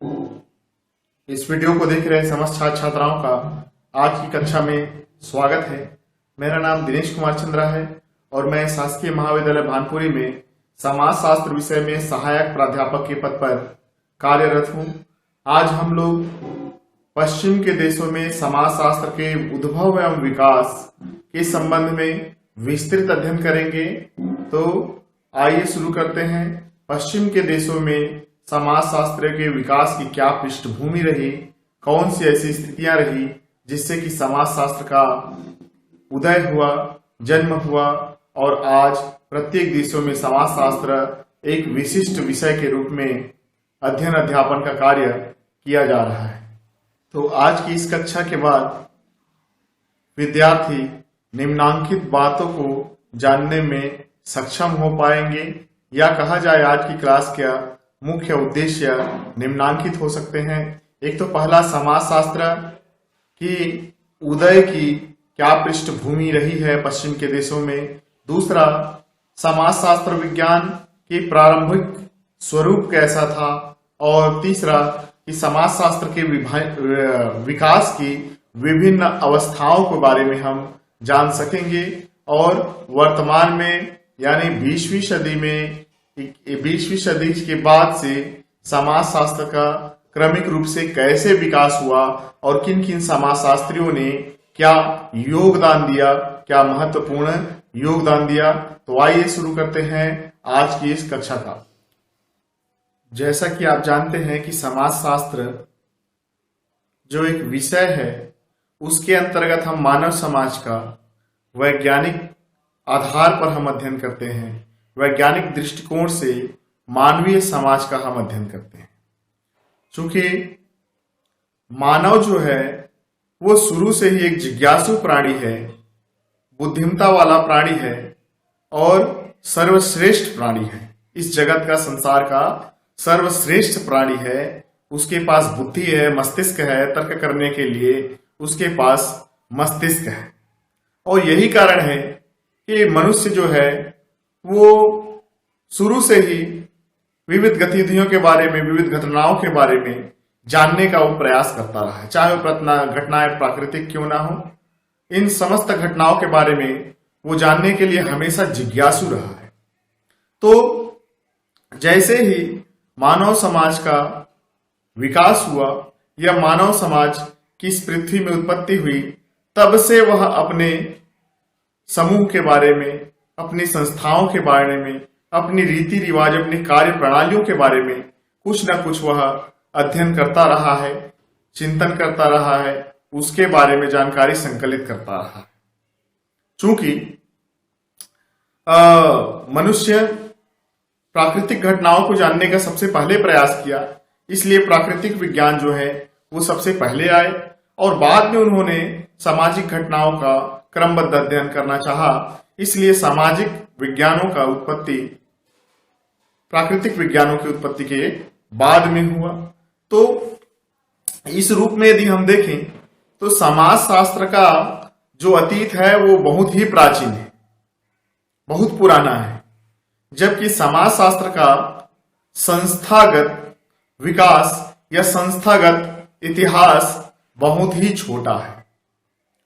इस वीडियो को देख रहे समस्त छात्र छात्राओं का आज की कक्षा में स्वागत है। मेरा नाम दिनेश कुमार चंद्रा है और मैं शासकीय महाविद्यालय भानपुरी में समाज शास्त्र विषय में सहायक प्राध्यापक के पद पर कार्यरत हूं। आज हम लोग पश्चिम के देशों में समाज शास्त्र के उद्भव एवं विकास के संबंध में विस्तृत अध्ययन करेंगे। तो आइए शुरू करते हैं। पश्चिम के देशों में समाज शास्त्र के विकास की क्या पृष्ठभूमि रही, कौन सी ऐसी स्थितियां रही जिससे कि समाज शास्त्र का उदय हुआ, जन्म हुआ और आज प्रत्येक देशों में समाज शास्त्र एक विशिष्ट विषय के रूप में अध्ययन अध्यापन का कार्य किया जा रहा है। तो आज की इस कक्षा के बाद विद्यार्थी निम्नांकित बातों को जानने में सक्षम हो पाएंगे, या कहा जाए आज की क्लास का मुख्य उद्देश्य निम्नांकित हो सकते हैं। एक तो पहला, समाज शास्त्र की उदय की क्या पृष्ठभूमि रही है पश्चिम के देशों में। दूसरा, समाज शास्त्र विज्ञान की प्रारंभिक स्वरूप कैसा था। और तीसरा, कि समाज शास्त्र के विकास की विभिन्न अवस्थाओं के बारे में हम जान सकेंगे और वर्तमान में यानी 20वीं सदी में 20वीं सदी के बाद से समाज शास्त्र का क्रमिक रूप से कैसे विकास हुआ और किन किन समाजशास्त्रियों ने क्या योगदान दिया, क्या महत्वपूर्ण योगदान दिया। तो आइए शुरू करते हैं आज की इस कक्षा का। जैसा कि आप जानते हैं कि समाज शास्त्र जो एक विषय है उसके अंतर्गत हम मानव समाज का वैज्ञानिक आधार पर हम अध्ययन करते हैं। वैज्ञानिक दृष्टिकोण से मानवीय समाज का हम अध्ययन करते हैं। चूंकि मानव जो है वो शुरू से ही एक जिज्ञासु प्राणी है, बुद्धिमत्ता वाला प्राणी है और सर्वश्रेष्ठ प्राणी है। इस जगत का, संसार का सर्वश्रेष्ठ प्राणी है। उसके पास बुद्धि है, मस्तिष्क है, तर्क करने के लिए उसके पास मस्तिष्क है। और यही कारण है कि मनुष्य जो है वो शुरू से ही विविध गतिविधियों के बारे में, विविध घटनाओं के बारे में जानने का वो प्रयास करता रहा है, चाहे वो घटनाएं प्राकृतिक क्यों ना हो। इन समस्त घटनाओं के बारे में वो जानने के लिए हमेशा जिज्ञासु रहा है। तो जैसे ही मानव समाज का विकास हुआ या मानव समाज की इस पृथ्वी में उत्पत्ति हुई, तब से वह अपने समूह के बारे में, अपनी संस्थाओं के बारे में, अपनी रीति रिवाज, अपनी कार्य प्रणालियों के बारे में कुछ न कुछ वह अध्ययन करता रहा है, चिंतन करता रहा है, उसके बारे में जानकारी संकलित करता रहा है। चूंकि मनुष्य प्राकृतिक घटनाओं को जानने का सबसे पहले प्रयास किया, इसलिए प्राकृतिक विज्ञान जो है वो सबसे पहले आए और बाद में उन्होंने सामाजिक घटनाओं का क्रमबद्ध अध्ययन करना चाहा। इसलिए सामाजिक विज्ञानों का उत्पत्ति प्राकृतिक विज्ञानों की उत्पत्ति के बाद में हुआ। तो इस रूप में यदि हम देखें तो समाज शास्त्र का जो अतीत है वो बहुत ही प्राचीन है, बहुत पुराना है, जबकि समाज शास्त्र का संस्थागत विकास या संस्थागत इतिहास बहुत ही छोटा है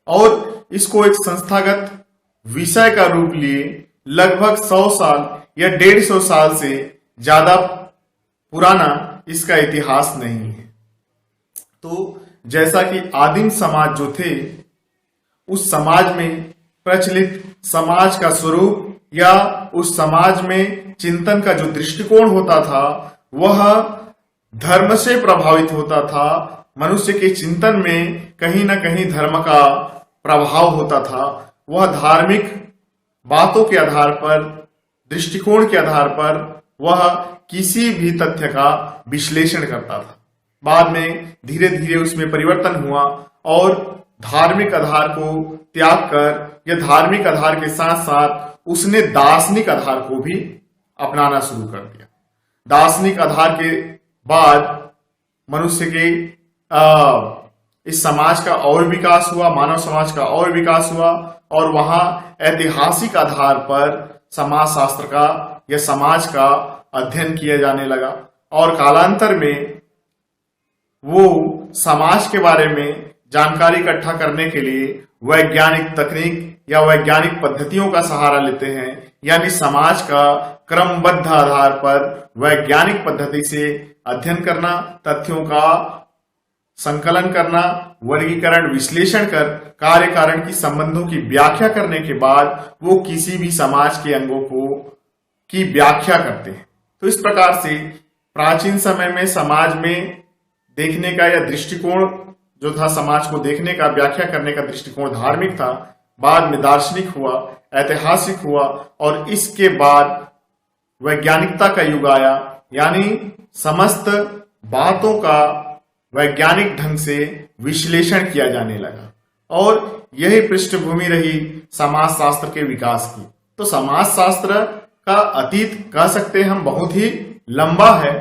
और इसको एक संस्थागत विषय का रूप लिए लगभग 100 साल या 150 साल से ज्यादा पुराना इसका इतिहास नहीं है। तो जैसा कि आदिम समाज जो थे, उस समाज में प्रचलित समाज का स्वरूप या उस समाज में चिंतन का जो दृष्टिकोण होता था वह धर्म से प्रभावित होता था। मनुष्य के चिंतन में कहीं ना कहीं धर्म का प्रभाव होता था। वह धार्मिक बातों के आधार पर, दृष्टिकोण के आधार पर वह किसी भी तथ्य का विश्लेषण करता था। बाद में धीरे धीरे उसमें परिवर्तन हुआ और धार्मिक आधार को त्याग कर या धार्मिक आधार के साथ साथ उसने दार्शनिक आधार को भी अपनाना शुरू कर दिया। दार्शनिक आधार के बाद मनुष्य के इस समाज का और विकास हुआ, मानव समाज का और विकास हुआ और वहां ऐतिहासिक आधार पर समाज शास्त्र का या समाज का अध्ययन किया जाने लगा। और कालांतर में वो समाज के बारे में जानकारी इकट्ठा करने के लिए वैज्ञानिक तकनीक या वैज्ञानिक पद्धतियों का सहारा लेते हैं, यानी समाज का क्रमबद्ध आधार पर वैज्ञानिक पद्धति से अध्ययन करना, तथ्यों का संकलन करना, वर्गीकरण विश्लेषण कर कार्य कारण की संबंधों की व्याख्या करने के बाद वो किसी भी समाज के अंगों की व्याख्या करते हैं। तो इस प्रकार से प्राचीन समय में समाज में देखने का या दृष्टिकोण जो था, समाज को देखने का, व्याख्या करने का दृष्टिकोण धार्मिक था, बाद में दार्शनिक हुआ, ऐतिहासिक हुआ और इसके बाद वैज्ञानिकता का युग आया, यानी समस्त बातों का वैज्ञानिक ढंग से विश्लेषण किया जाने लगा और यही पृष्ठभूमि रही समाजशास्त्र के विकास की। तो समाजशास्त्र का अतीत कह सकते हैं हम बहुत ही लंबा है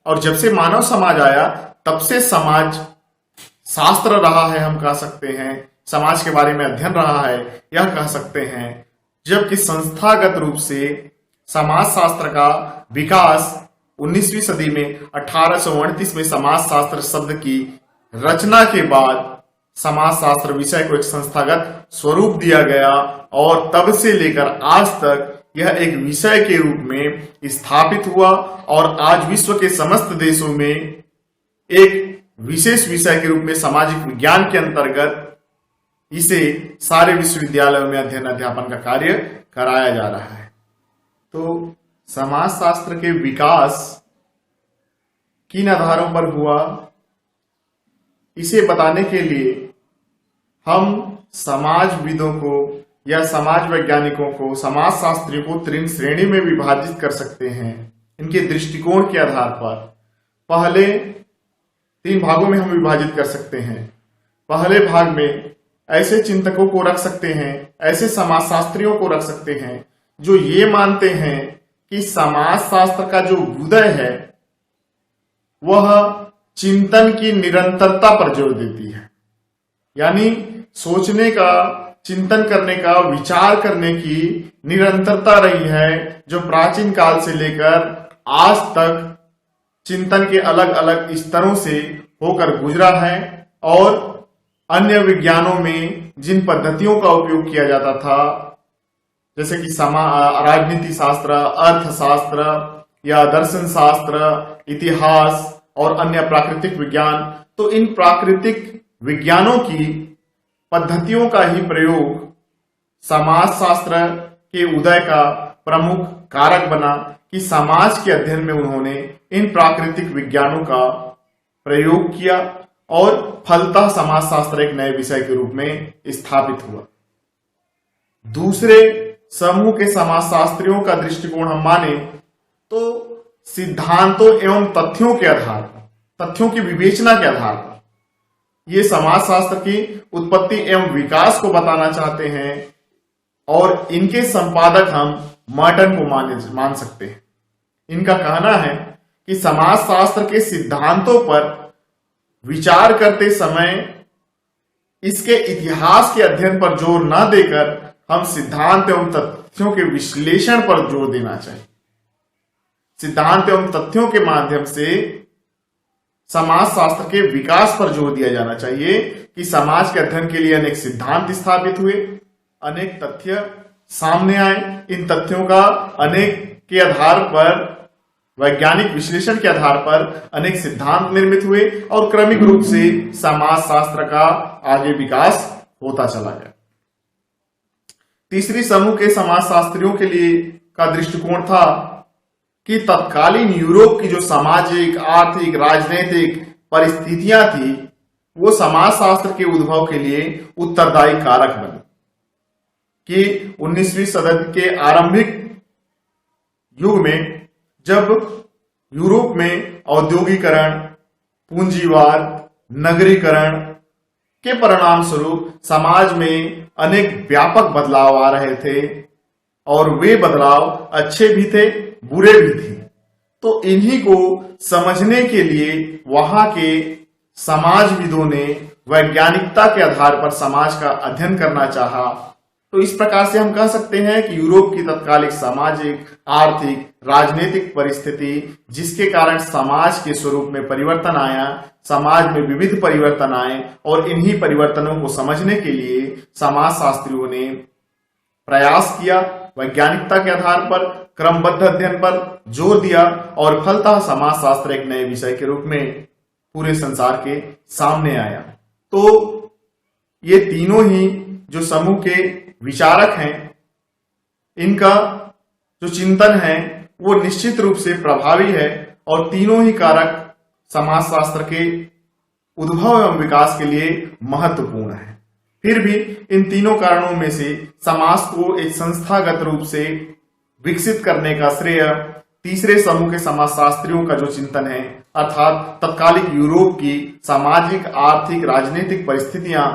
और जब से मानव समाज आया तब से समाज शास्त्र रहा है, हम कह सकते हैं समाज के बारे में अध्ययन रहा है, यह कह सकते हैं। जबकि संस्थागत रूप से समाजशास्त्र का विकास 19वीं सदी में 1838 में समाजशास्त्र शब्द की रचना के बाद समाजशास्त्र विषय को एक संस्थागत स्वरूप दिया गया और तब से लेकर आज तक यह एक विषय के रूप में स्थापित हुआ और आज विश्व के समस्त देशों में एक विशेष विषय के रूप में सामाजिक विज्ञान के अंतर्गत इसे सारे विश्वविद्यालयों में अध्ययन अध्यापन का कार्य कराया जा रहा है। तो समाजशास्त्र के विकास किन आधारों पर हुआ, इसे बताने के लिए हम समाजविदों को या समाज वैज्ञानिकों को, समाजशास्त्रियों को 3 श्रेणी में विभाजित कर सकते हैं इनके दृष्टिकोण के आधार पर। पहले 3 भागों में हम विभाजित कर सकते हैं। पहले भाग में ऐसे चिंतकों को रख सकते हैं, ऐसे समाजशास्त्रियों को रख सकते हैं जो ये मानते हैं कि समाजशास्त्र का जो उदय है वह चिंतन की निरंतरता पर जोर देती है, यानी सोचने का, चिंतन करने का, विचार करने की निरंतरता रही है जो प्राचीन काल से लेकर आज तक चिंतन के अलग अलग स्तरों से होकर गुजरा है और अन्य विज्ञानों में जिन पद्धतियों का उपयोग किया जाता था, जैसे कि राजनीति शास्त्र, अर्थशास्त्र या दर्शन शास्त्र, इतिहास और अन्य प्राकृतिक विज्ञान, तो इन प्राकृतिक विज्ञानों की पद्धतियों का ही प्रयोग समाजशास्त्र के उदय का प्रमुख कारक बना कि समाज के अध्ययन में उन्होंने इन प्राकृतिक विज्ञानों का प्रयोग किया और फलतः समाजशास्त्र एक नए विषय के रूप में स्थापित हुआ। दूसरे समूह के समाजशास्त्रियों का दृष्टिकोण हम माने तो सिद्धांतों एवं तथ्यों के आधार पर, तथ्यों की विवेचना के आधार पर ये समाजशास्त्र की उत्पत्ति एवं विकास को बताना चाहते हैं और इनके संपादक हम मर्टन को मान सकते हैं। इनका कहना है कि समाजशास्त्र के सिद्धांतों पर विचार करते समय इसके इतिहास के अध्ययन पर जोर न देकर हम सिद्धांत एवं तथ्यों के विश्लेषण पर जोर देना चाहिए। सिद्धांत एवं तथ्यों के माध्यम से समाजशास्त्र के विकास पर जोर दिया जाना चाहिए कि समाज के अध्ययन के लिए अनेक सिद्धांत स्थापित हुए, अनेक तथ्य सामने आए, इन तथ्यों का अनेक के आधार पर, वैज्ञानिक विश्लेषण के आधार पर अनेक सिद्धांत निर्मित हुए और क्रमिक रूप से समाजशास्त्र का आगे विकास होता चला गया। तीसरी समूह के समाजशास्त्रियों के लिए का दृष्टिकोण था कि तत्कालीन यूरोप की जो सामाजिक, आर्थिक, राजनीतिक परिस्थितियां थी वो समाजशास्त्र के उद्भव के लिए उत्तरदायी कारक बनी कि 19वीं सदी के आरंभिक युग में जब यूरोप में औद्योगिकरण, पूंजीवाद, नगरीकरण के परिणाम स्वरूप समाज में अनेक व्यापक बदलाव आ रहे थे और वे बदलाव अच्छे भी थे, बुरे भी थे। तो इन्हीं को समझने के लिए वहां के समाजविदों ने वैज्ञानिकता के आधार पर समाज का अध्ययन करना चाहा तो इस प्रकार से हम कह सकते हैं कि यूरोप की तत्कालिक सामाजिक, आर्थिक, राजनीतिक परिस्थिति जिसके कारण समाज के स्वरूप में परिवर्तन आया, समाज में विविध परिवर्तन आए और इन्हीं परिवर्तनों को समझने के लिए समाजशास्त्रियों ने प्रयास किया, वैज्ञानिकता के आधार पर क्रमबद्ध अध्ययन पर जोर दिया और फलतः समाजशास्त्र एक नए विषय के रूप में पूरे संसार के सामने आया। तो ये तीनों ही जो समूह के विचारक हैं, इनका जो चिंतन है वो निश्चित रूप से प्रभावी है और तीनों ही कारक समाजशास्त्र के उद्भव एवं विकास के लिए महत्वपूर्ण है। फिर भी इन तीनों कारणों में से समाज को एक संस्थागत रूप से विकसित करने का श्रेय तीसरे समूह के समाजशास्त्रियों का जो चिंतन है, अर्थात तत्कालिक यूरोप की सामाजिक, आर्थिक, राजनीतिक परिस्थितियां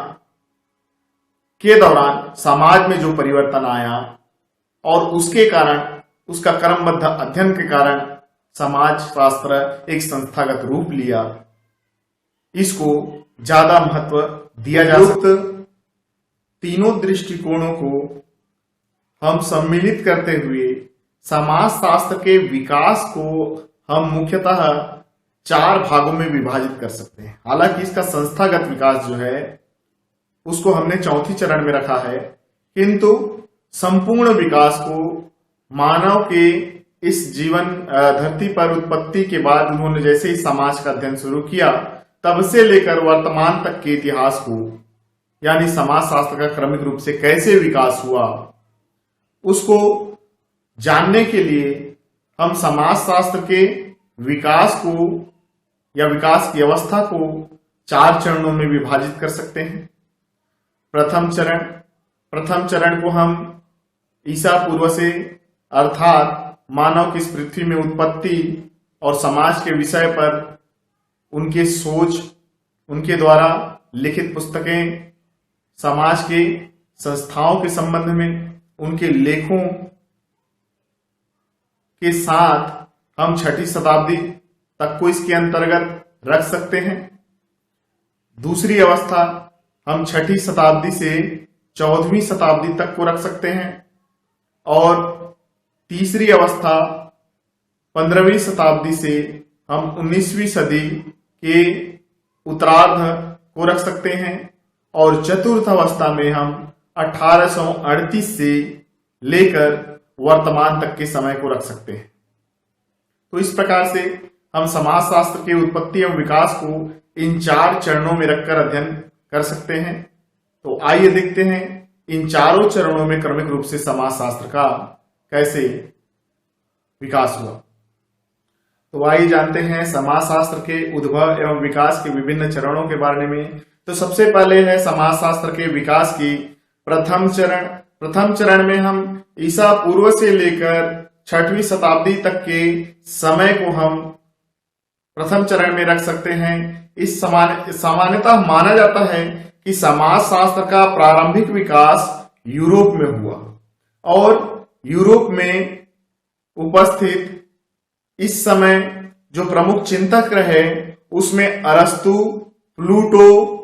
के दौरान समाज में जो परिवर्तन आया और उसके कारण, उसका क्रमबद्ध अध्ययन के कारण समाज शास्त्र एक संस्थागत रूप लिया, इसको ज्यादा महत्व दिया जा सकता। तीनों दृष्टिकोणों को हम सम्मिलित करते हुए समाज शास्त्र के विकास को हम मुख्यतः 4 भागों में विभाजित कर सकते हैं। हालांकि इसका संस्थागत विकास जो है उसको हमने चौथी चरण में रखा है, किंतु संपूर्ण विकास को मानव के इस जीवन धरती पर उत्पत्ति के बाद उन्होंने जैसे ही समाज का अध्ययन शुरू किया, तब से लेकर वर्तमान तक के इतिहास को, यानी समाज शास्त्र का क्रमिक रूप से कैसे विकास हुआ, उसको जानने के लिए हम समाज शास्त्र के विकास को या विकास की अवस्था को 4 चरणों में विभाजित कर सकते हैं। प्रथम चरण को हम ईसा पूर्व से, अर्थात मानव की इस पृथ्वी में उत्पत्ति और समाज के विषय पर उनके सोच, उनके द्वारा लिखित पुस्तकें, समाज के संस्थाओं के संबंध में उनके लेखों के साथ हम 6ठी शताब्दी तक को इसके अंतर्गत रख सकते हैं। दूसरी अवस्था हम 6ठी शताब्दी से 14वीं शताब्दी तक को रख सकते हैं और तीसरी अवस्था 15वीं शताब्दी से हम 19वीं सदी के उत्तरार्ध को रख सकते हैं और चतुर्थ अवस्था में हम 1838 से लेकर वर्तमान तक के समय को रख सकते हैं। तो इस प्रकार से हम समाजशास्त्र के उत्पत्ति एवं विकास को इन 4 चरणों में रखकर अध्ययन कर सकते हैं। तो आइए देखते हैं इन चारों चरणों में क्रमिक रूप से समाजशास्त्र का कैसे विकास हुआ। तो आइए जानते हैं समाजशास्त्र के उद्भव एवं विकास के विभिन्न चरणों के बारे में। तो सबसे पहले है समाजशास्त्र के विकास की प्रथम चरण। प्रथम चरण में हम ईसा पूर्व से लेकर 6वीं शताब्दी तक के समय को हम प्रथम चरण में रख सकते हैं। इस सामान्यतः माना जाता है कि समाजशास्त्र का प्रारंभिक विकास यूरोप में हुआ और यूरोप में उपस्थित इस समय जो प्रमुख चिंतक रहे उसमें अरस्तु, प्लूटो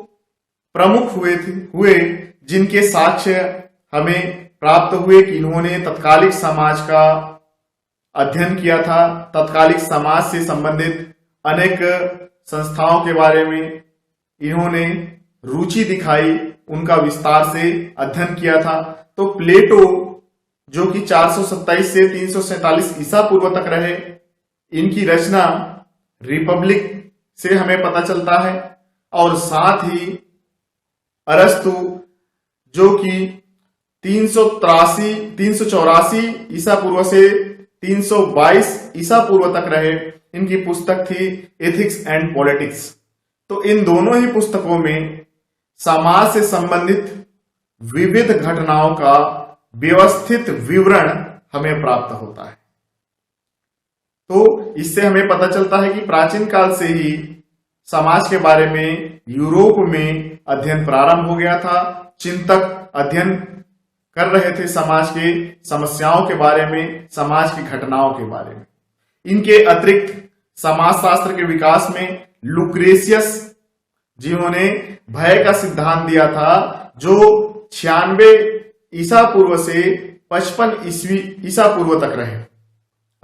प्रमुख हुए जिनके साक्ष्य हमें प्राप्त हुए कि इन्होंने तत्कालिक समाज का अध्ययन किया था, तत्कालिक समाज से संबंधित अनेक संस्थाओं के बारे में इन्होंने रुचि दिखाई, उनका विस्तार से अध्ययन किया था। तो प्लेटो जो कि 427 से 347 ईसा पूर्व तक रहे, इनकी रचना रिपब्लिक से हमें पता चलता है और साथ ही अरस्तु जो कि 384 ईसा पूर्व से 322 ईसा पूर्व तक रहे, इनकी पुस्तक थी एथिक्स एंड पॉलिटिक्स। तो इन दोनों ही पुस्तकों में समाज से संबंधित विविध घटनाओं का व्यवस्थित विवरण हमें प्राप्त होता है। तो इससे हमें पता चलता है कि प्राचीन काल से ही समाज के बारे में यूरोप में अध्ययन प्रारंभ हो गया था। चिंतक अध्ययन कर रहे थे समाज के समस्याओं के बारे में, समाज की घटनाओं के बारे में। इनके अतिरिक्त समाजशास्त्र के विकास में लुक्रेशियस जिन्होंने भय का सिद्धांत दिया था, जो 96 ईसा पूर्व से 55 ईसा पूर्व तक रहे,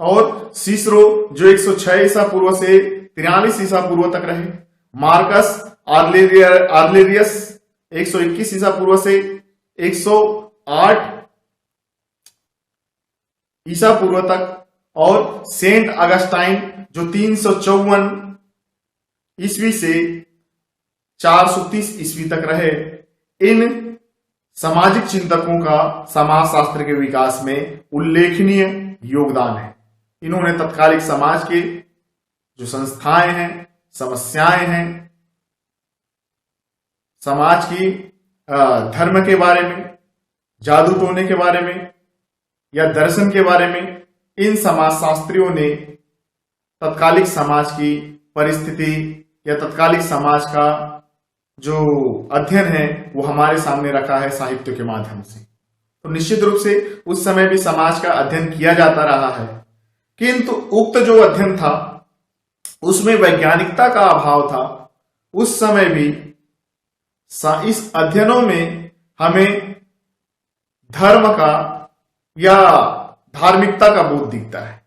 और सीसरो जो 106 ईसा पूर्व से 43 ईसा पूर्व तक रहे, मार्कस आर्लेरियस 121 ईसा पूर्व से 108 ईसा पूर्व तक, और सेंट अगस्टाइन जो 354 ईस्वी से 430 ईस्वी तक रहे। इन सामाजिक चिंतकों का समाजशास्त्र के विकास में उल्लेखनीय योगदान है। इन्होंने तत्कालिक समाज के जो संस्थाएं हैं, समस्याएं हैं, समाज की धर्म के बारे में, जादू टोने के बारे में या दर्शन के बारे में, इन समाजशास्त्रियों ने तत्कालिक समाज की परिस्थिति या तत्कालिक समाज का जो अध्ययन है वो हमारे सामने रखा है साहित्य के माध्यम से। तो निश्चित रूप से उस समय भी समाज का अध्ययन किया जाता रहा है, किंतु उक्त जो अध्ययन था उसमें वैज्ञानिकता का अभाव था। उस समय भी इस अध्ययनों में हमें धर्म का या धार्मिकता का बोध दिखता है,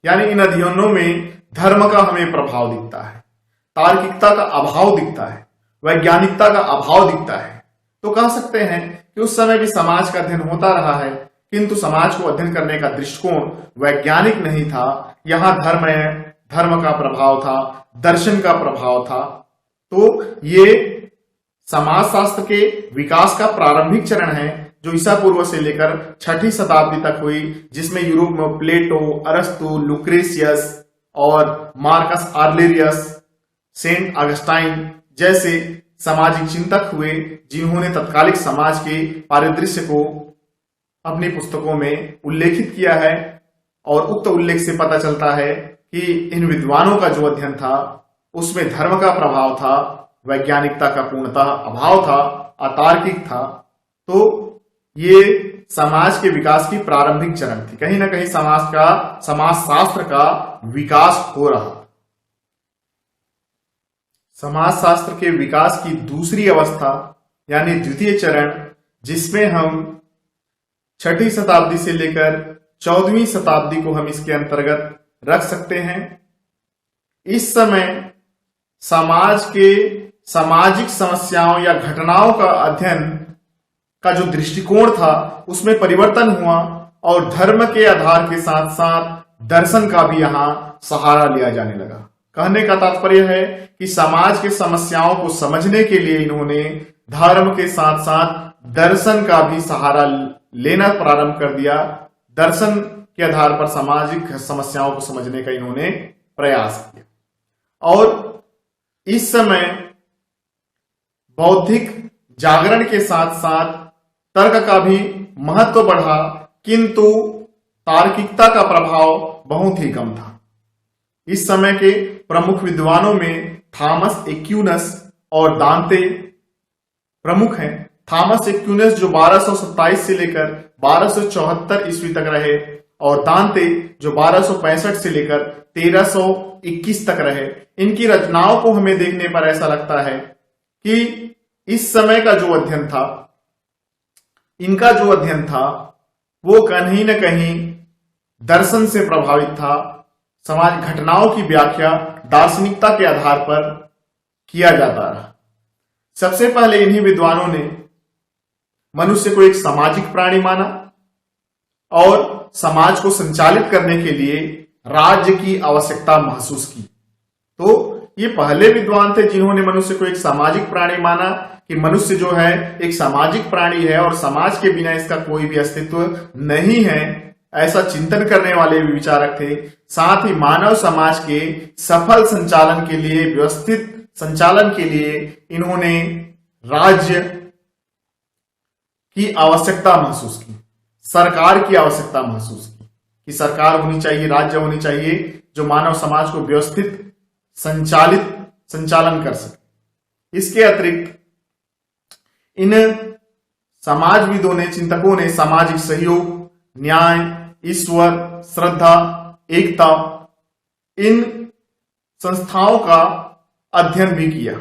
यानी इन अध्ययनों में धर्म का हमें प्रभाव दिखता है, तार्किकता का अभाव दिखता है, वैज्ञानिकता का अभाव दिखता है। तो कह सकते हैं कि उस समय भी समाज का अध्ययन होता रहा है, किंतु समाज को अध्ययन करने का दृष्टिकोण वैज्ञानिक नहीं था। यहां धर्म का प्रभाव था, दर्शन का प्रभाव था। तो ये समाजशास्त्र के विकास का प्रारंभिक चरण है जो ईसा पूर्व से लेकर 6ठी शताब्दी तक हुई, जिसमें यूरोप में प्लेटो, अरस्तु, लुक्रेशियस और मार्कस आर्लेरियस, सेंट अगस्टाइन जैसे सामाजिक चिंतक हुए, जिन्होंने तत्कालिक समाज के परिदृश्य को अपनी पुस्तकों में उल्लेखित किया है। और उक्त उल्लेख से पता चलता है कि इन विद्वानों का जो अध्ययन था उसमें धर्म का प्रभाव था, वैज्ञानिकता का पूर्णतः अभाव था, अतार्किक था। तो ये समाज के विकास की प्रारंभिक चरण थी। कहीं ना कहीं समाजशास्त्र का विकास हो रहा। समाजशास्त्र के विकास की दूसरी अवस्था यानी द्वितीय चरण, जिसमें हम 6ठी शताब्दी से लेकर 14वीं शताब्दी को हम इसके अंतर्गत रख सकते हैं। इस समय समाज के सामाजिक समस्याओं या घटनाओं का अध्ययन का जो दृष्टिकोण था उसमें परिवर्तन हुआ, और धर्म के आधार के साथ साथ दर्शन का भी यहां सहारा लिया जाने लगा। कहने का तात्पर्य है कि समाज के समस्याओं को समझने के लिए इन्होंने धर्म के साथ साथ दर्शन का भी सहारा लेना प्रारंभ कर दिया। दर्शन के आधार पर सामाजिक समस्याओं को समझने का इन्होंने प्रयास किया। और इस समय बौद्धिक जागरण के साथ साथ तर्क का भी महत्व बढ़ा, किंतु तार्किकता का प्रभाव बहुत ही कम था। इस समय के प्रमुख विद्वानों में थॉमस एक्विनस और दांते प्रमुख हैं। थॉमस एक्विनस जो 1227 से लेकर 1274 ईस्वी तक रहे, और दांते जो 1265 से लेकर 1321 तक रहे। इनकी रचनाओं को हमें देखने पर ऐसा लगता है कि इस समय का जो अध्ययन था, इनका जो अध्ययन था वो कहीं न कहीं दर्शन से प्रभावित था। समाज घटनाओं की व्याख्या दार्शनिकता के आधार पर किया जाता रहा। सबसे पहले इन्हीं विद्वानों ने मनुष्य को एक सामाजिक प्राणी माना और समाज को संचालित करने के लिए राज्य की आवश्यकता महसूस की। तो ये पहले विद्वान थे जिन्होंने मनुष्य को एक सामाजिक प्राणी माना, कि मनुष्य जो है एक सामाजिक प्राणी है और समाज के बिना इसका कोई भी अस्तित्व नहीं है। ऐसा चिंतन करने वाले भी विचारक थे। साथ ही मानव समाज के सफल संचालन के लिए, व्यवस्थित संचालन के लिए इन्होंने राज्य की आवश्यकता महसूस की, सरकार की आवश्यकता महसूस की कि सरकार होनी चाहिए, राज्य होनी चाहिए जो मानव समाज को व्यवस्थित संचालन कर सके। इसके अतिरिक्त इन समाजविदों ने, चिंतकों ने सामाजिक सहयोग, न्याय, ईश्वर, श्रद्धा, एकता, इन संस्थाओं का अध्ययन भी किया।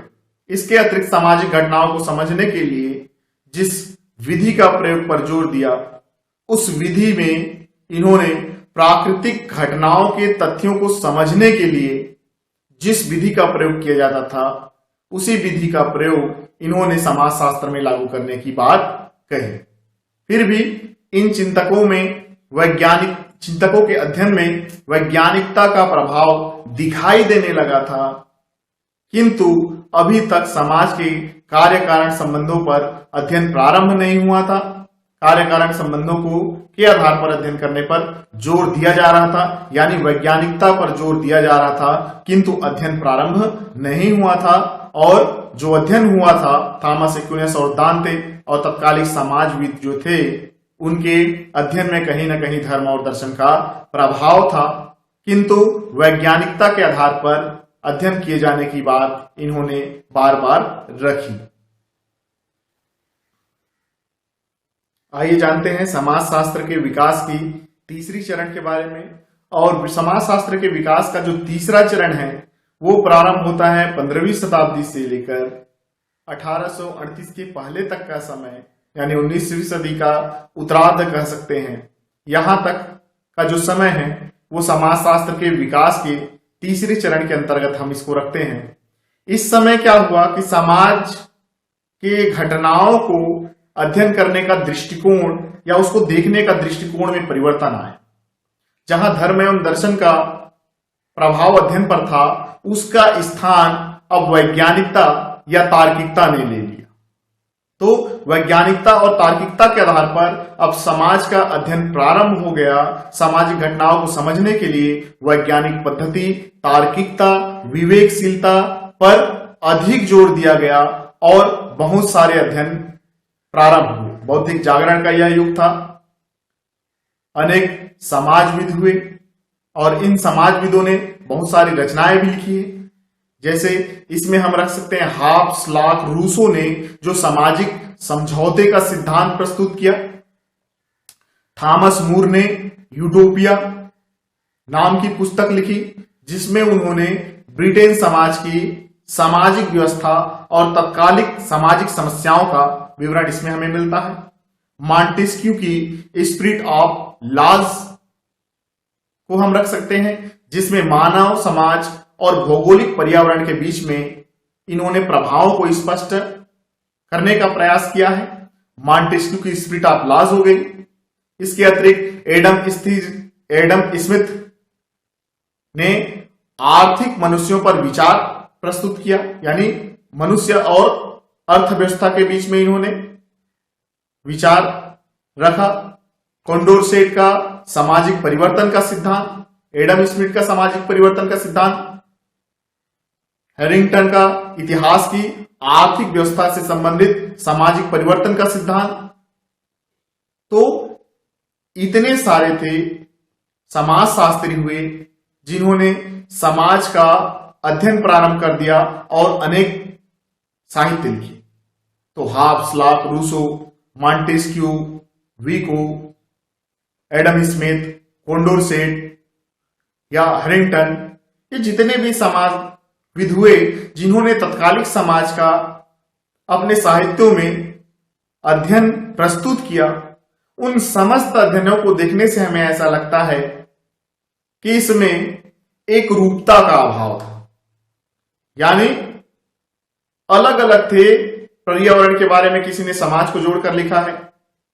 इसके अतिरिक्त सामाजिक घटनाओं को समझने के लिए जिस विधि का प्रयोग पर जोर दिया। उस विधि में इन्होंने प्राकृतिक घटनाओं के तथ्यों को समझने के लिए जिस विधि का प्रयोग किया जाता था, उसी विधि का प्रयोग इन्होंने समाजशास्त्र में लागू करने की बात कही। फिर भी इन चिंतकों के अध्ययन में वैज्ञानिकता का प्रभाव दिखाई देने लगा था, किंतु अभी तक समाज के कार्य कारण संबंधों पर अध्ययन प्रारंभ नहीं हुआ था। कार्य कारण संबंधों को के आधार पर अध्ययन करने पर जोर दिया जा रहा था, यानी वैज्ञानिकता पर जोर दिया जा रहा था, किंतु अध्ययन प्रारंभ नहीं हुआ था। और जो अध्ययन हुआ था, थॉमस एक्विनास और दांते और तत्कालिक समाजविद जो थे, उनके अध्ययन में कहीं न कहीं धर्म और दर्शन का प्रभाव था, किंतु वैज्ञानिकता के आधार पर अध्ययन किए जाने की बात इन्होंने बार बार रखी। आइए जानते हैं समाजशास्त्र के विकास की तीसरी चरण के बारे में। और समाजशास्त्र के विकास का जो तीसरा चरण है वो प्रारंभ होता है 15वीं शताब्दी से लेकर 1838 के पहले तक का समय, यानी 19वीं सदी का उत्तरार्ध कह सकते हैं। यहां तक का जो समय है वो समाजशास्त्र के विकास के तीसरे चरण के अंतर्गत हम इसको रखते हैं। इस समय क्या हुआ कि समाज के घटनाओं को अध्ययन करने का दृष्टिकोण या उसको देखने का दृष्टिकोण में परिवर्तन आया। जहां धर्म एवं दर्शन का प्रभाव अध्ययन पर था, उसका स्थान अब वैज्ञानिकता या तार्किकता ने ले लिया। तो वैज्ञानिकता और तार्किकता के आधार पर अब समाज का अध्ययन प्रारंभ हो गया। सामाजिक घटनाओं को समझने के लिए वैज्ञानिक पद्धति, तार्किकता, विवेकशीलता पर अधिक जोर दिया गया और बहुत सारे अध्ययन प्रारंभ हुए। बौद्धिक जागरण का यह युग था। अनेक समाजविद हुए और इन समाजविदों ने बहुत सारी रचनाएं भी लिखी है। जैसे इसमें हम रख सकते हैं हाब्स, लॉक, रूसो ने जो सामाजिक समझौते का सिद्धांत प्रस्तुत किया। थॉमस मूर ने यूटोपिया नाम की पुस्तक लिखी, जिसमें उन्होंने ब्रिटेन समाज की सामाजिक व्यवस्था और तत्कालिक सामाजिक समस्याओं का विवरण इसमें हमें मिलता है। मॉन्टेस्क्यू की स्पिरिट ऑफ लॉज को हम रख सकते हैं, जिसमें मानव समाज और भौगोलिक पर्यावरण के बीच में इन्होंने प्रभावों को स्पष्ट करने का प्रयास किया है। मॉन्टेस्क्यू की स्पिरिट ऑफ लॉज हो गई। इसके अतिरिक्त एडम स्मिथ ने आर्थिक मनुष्यों पर विचार प्रस्तुत किया, यानी मनुष्य और अर्थव्यवस्था के बीच में इन्होंने विचार रखा। कोंडोरसेट का सामाजिक परिवर्तन का सिद्धांत, एडम स्मिथ का सामाजिक परिवर्तन का सिद्धांत, हैरिंगटन का इतिहास की आर्थिक व्यवस्था से संबंधित सामाजिक परिवर्तन का सिद्धांत। तो इतने सारे थे समाजशास्त्री हुए जिन्होंने समाज का अध्ययन प्रारंभ कर दिया और अनेक साहित्य लिखे। तो Hobbes, Locke, Rousseau, Montesquieu, Vico, Adam Smith, Condorcet या हैरिंगटन, ये जितने भी समाजविद हुए जिन्होंने तत्कालिक समाज का अपने साहित्यों में अध्ययन प्रस्तुत किया, उन समस्त अध्ययनों को देखने से हमें ऐसा लगता है कि इसमें एक रूपता का अभाव था। यानी अलग अलग थे। पर्यावरण के बारे में किसी ने समाज को जोड़कर लिखा है,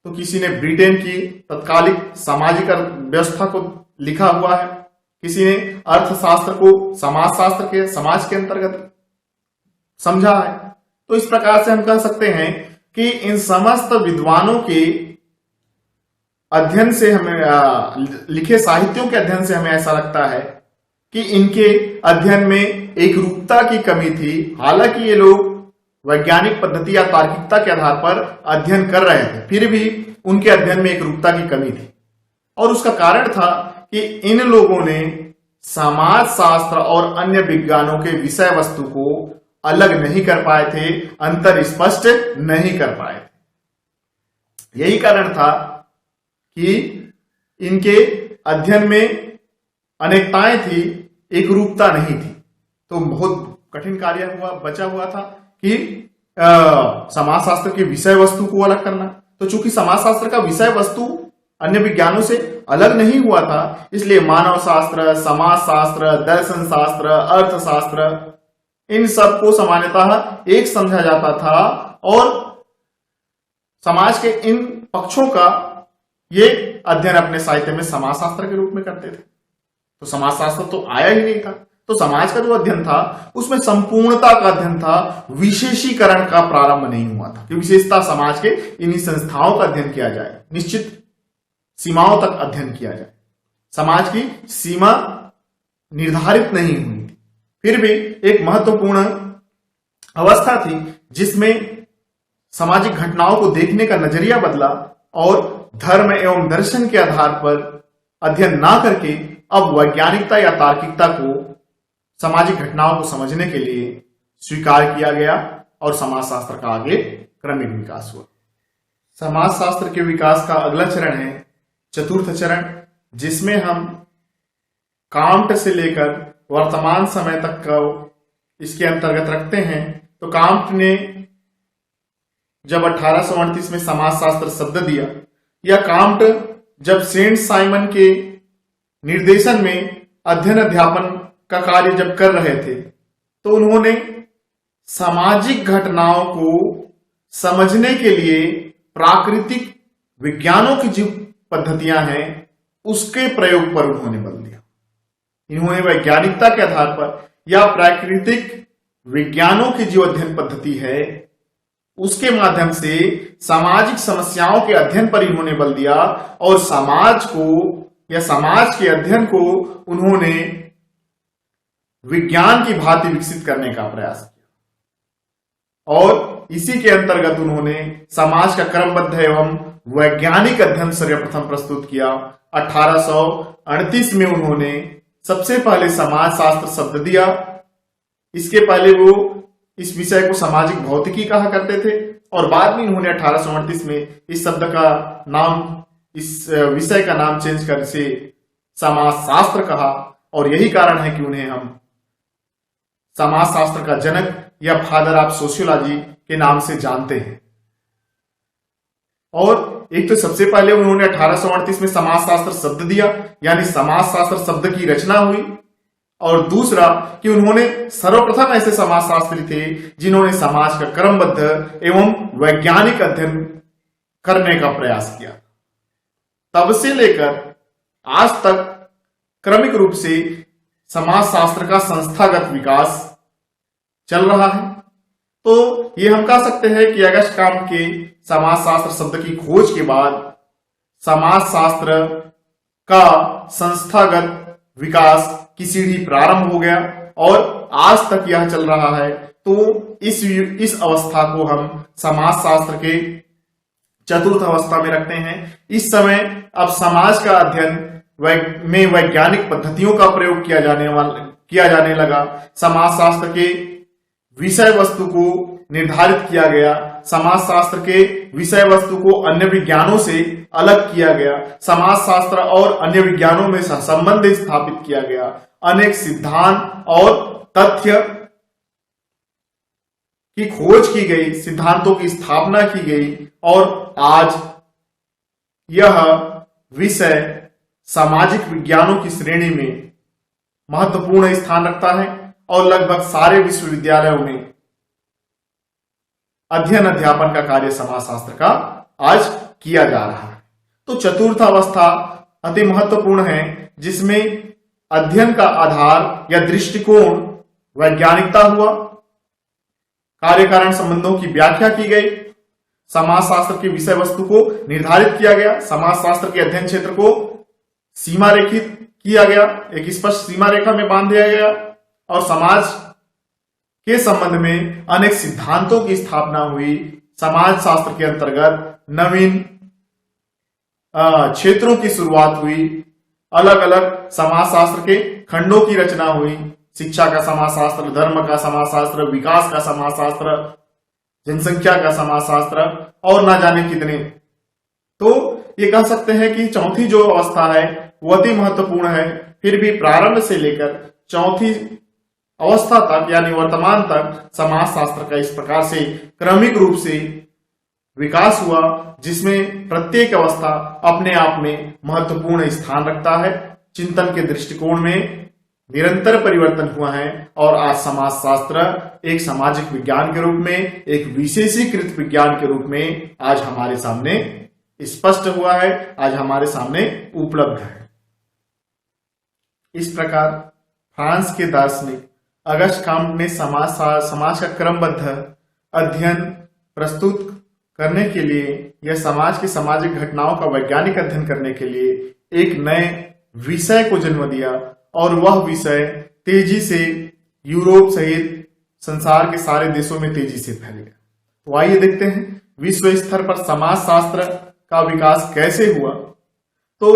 तो किसी ने ब्रिटेन की तत्कालिक सामाजिक व्यवस्था को लिखा हुआ है, किसी ने अर्थशास्त्र को समाजशास्त्र के समाज के अंतर्गत समझा है। तो इस प्रकार से हम कह सकते हैं कि इन समस्त विद्वानों के अध्ययन से हमें लिखे साहित्यों के अध्ययन से हमें ऐसा लगता है कि इनके अध्ययन में एक रूपता की कमी थी। हालांकि ये लोग वैज्ञानिक पद्धति या तार्किकता के आधार पर अध्ययन कर रहे थे, फिर भी उनके अध्ययन में एक रूपता की कमी थी। और उसका कारण था कि इन लोगों ने समाजशास्त्र और अन्य विज्ञानों के विषय वस्तु को अलग नहीं कर पाए थे, अंतर स्पष्ट नहीं कर पाए थे। यही कारण था कि इनके अध्ययन में अनेकताएं थी, एक रूपता नहीं थी। तो बहुत कठिन कार्य बचा हुआ था कि समाजशास्त्र के विषय वस्तु को अलग करना, तो चूंकि समाजशास्त्र का विषय वस्तु अन्य विज्ञानों से अलग नहीं हुआ था, इसलिए मानव शास्त्र, समाजशास्त्र, दर्शन शास्त्र, अर्थशास्त्र, इन सबको सामान्यतः एक समझा जाता था और समाज के इन पक्षों का ये अध्ययन अपने साहित्य में समाजशास्त्र के रूप में करते थे। तो समाजशास्त्र तो आया ही नहीं था, तो समाज का जो अध्ययन था उसमें संपूर्णता का अध्ययन था, विशेषीकरण का प्रारंभ नहीं हुआ था कि विशेषता समाज के इन्हीं संस्थाओं का अध्ययन किया जाए, निश्चित सीमाओं तक अध्ययन किया जाए। समाज की सीमा निर्धारित नहीं हुई थी, फिर भी एक महत्वपूर्ण अवस्था थी जिसमें सामाजिक घटनाओं को देखने का नजरिया बदला और धर्म एवं दर्शन के आधार पर अध्ययन ना करके अब वैज्ञानिकता या तार्किकता को सामाजिक घटनाओं को समझने के लिए स्वीकार किया गया और समाजशास्त्र का आगे क्रमिक विकास हुआ। समाजशास्त्र के विकास का अगला चरण है चतुर्थ चरण, जिसमें हम कांट से लेकर वर्तमान समय तक का इसके अंतर्गत रखते हैं। तो कांट ने जब 1838 में समाजशास्त्र शब्द दिया, या कांट जब सेंट साइमन के निर्देशन में अध्ययन अध्यापन का कार्य जब कर रहे थे, तो उन्होंने सामाजिक घटनाओं को समझने के लिए प्राकृतिक विज्ञानों की जो पद्धतियां हैं उसके प्रयोग पर उन्होंने बल दिया। इन्होंने वैज्ञानिकता के आधार पर या प्राकृतिक विज्ञानों की जो अध्ययन पद्धति है उसके माध्यम से सामाजिक समस्याओं के अध्ययन पर इन्होंने बल दिया और समाज को या समाज के अध्ययन को उन्होंने विज्ञान की भांति विकसित करने का प्रयास किया और इसी के अंतर्गत उन्होंने समाज का क्रमबद्ध एवं वैज्ञानिक अध्ययन सर्वप्रथम प्रस्तुत किया। 1838 में उन्होंने सबसे पहले समाजशास्त्र शब्द दिया। इसके पहले वो इस विषय को सामाजिक भौतिकी कहा करते थे और बाद में इन्होंने 1838 में इस शब्द का नाम, इस विषय का नाम चेंज कर इसे समाजशास्त्र कहा और यही कारण है कि उन्हें हम समाजशास्त्र का जनक या फादर ऑफ सोशियोलॉजी के नाम से जानते हैं। और एक तो सबसे पहले उन्होंने 1838 में समाजशास्त्र शब्द दिया, यानी समाजशास्त्र शब्द की रचना हुई, और दूसरा कि उन्होंने सर्वप्रथम ऐसे समाजशास्त्री थे जिन्होंने समाज का क्रमबद्ध एवं वैज्ञानिक अध्ययन करने का प्रयास किया। तब से लेकर आज तक क्रमिक रूप से समाजशास्त्र का संस्थागत विकास चल रहा है। तो ये हम कह सकते हैं कि अगस्ट कांट के समाजशास्त्र शब्द की खोज के बाद समाजशास्त्र का संस्थागत विकास की सीढ़ी प्रारंभ हो गया और आज तक यह चल रहा है। तो इस अवस्था को हम समाजशास्त्र के चतुर्थ अवस्था में रखते हैं। इस समय अब समाज का अध्ययन में वैज्ञानिक पद्धतियों का प्रयोग किया जाने लगा। समाजशास्त्र के विषय वस्तु को निर्धारित किया गया, समाजशास्त्र के विषय वस्तु को अन्य विज्ञानों से अलग किया गया, समाजशास्त्र और अन्य विज्ञानों में संबंध स्थापित किया गया, अनेक सिद्धांत और तथ्य की खोज की गई, सिद्धांतों की स्थापना की गई और आज यह विषय सामाजिक विज्ञानों की श्रेणी में महत्वपूर्ण स्थान रखता है और लगभग सारे विश्वविद्यालयों में अध्ययन अध्यापन का कार्य समाजशास्त्र का आज किया जा रहा है। तो चतुर्थ अवस्था अति महत्वपूर्ण है जिसमें अध्ययन का आधार या दृष्टिकोण वैज्ञानिकता हुआ, कार्य कारण संबंधों की व्याख्या की गई, समाजशास्त्र की विषय वस्तु को निर्धारित किया गया, समाजशास्त्र के अध्ययन क्षेत्र को सीमा रेखित किया गया, एक स्पष्ट सीमा रेखा में बांध दिया गया और समाज के संबंध में अनेक सिद्धांतों की स्थापना हुई। समाजशास्त्र के अंतर्गत नवीन क्षेत्रों की शुरुआत हुई, अलग अलग समाजशास्त्र के खंडों की रचना हुई, शिक्षा का समाजशास्त्र, धर्म का समाजशास्त्र, विकास का समाजशास्त्र, जनसंख्या का समाजशास्त्र और ना जाने कितने। तो ये कह सकते हैं कि चौथी जो अवस्था है वो अति महत्वपूर्ण है। फिर भी प्रारंभ से लेकर चौथी अवस्था तक यानी वर्तमान तक समाजशास्त्र का इस प्रकार से क्रमिक रूप से विकास हुआ जिसमें प्रत्येक अवस्था अपने आप में महत्वपूर्ण स्थान रखता है। चिंतन के दृष्टिकोण में निरंतर परिवर्तन हुआ है और आज समाजशास्त्र एक सामाजिक विज्ञान के रूप में, एक विशेषीकृत विज्ञान के रूप में आज हमारे सामने स्पष्ट हुआ है, आज हमारे सामने उपलब्ध है। इस प्रकार फ्रांस के दार्शनिक अगस्ट काम्ट ने समाज का क्रमबद्ध अध्ययन प्रस्तुत करने के लिए या समाज की सामाजिक घटनाओं का वैज्ञानिक अध्ययन करने के लिए एक नए विषय को जन्म दिया और वह विषय तेजी से यूरोप सहित संसार के सारे देशों में तेजी से फैल गया। तो आइए देखते हैं विश्व स्तर पर समाजशास्त्र का विकास कैसे हुआ। तो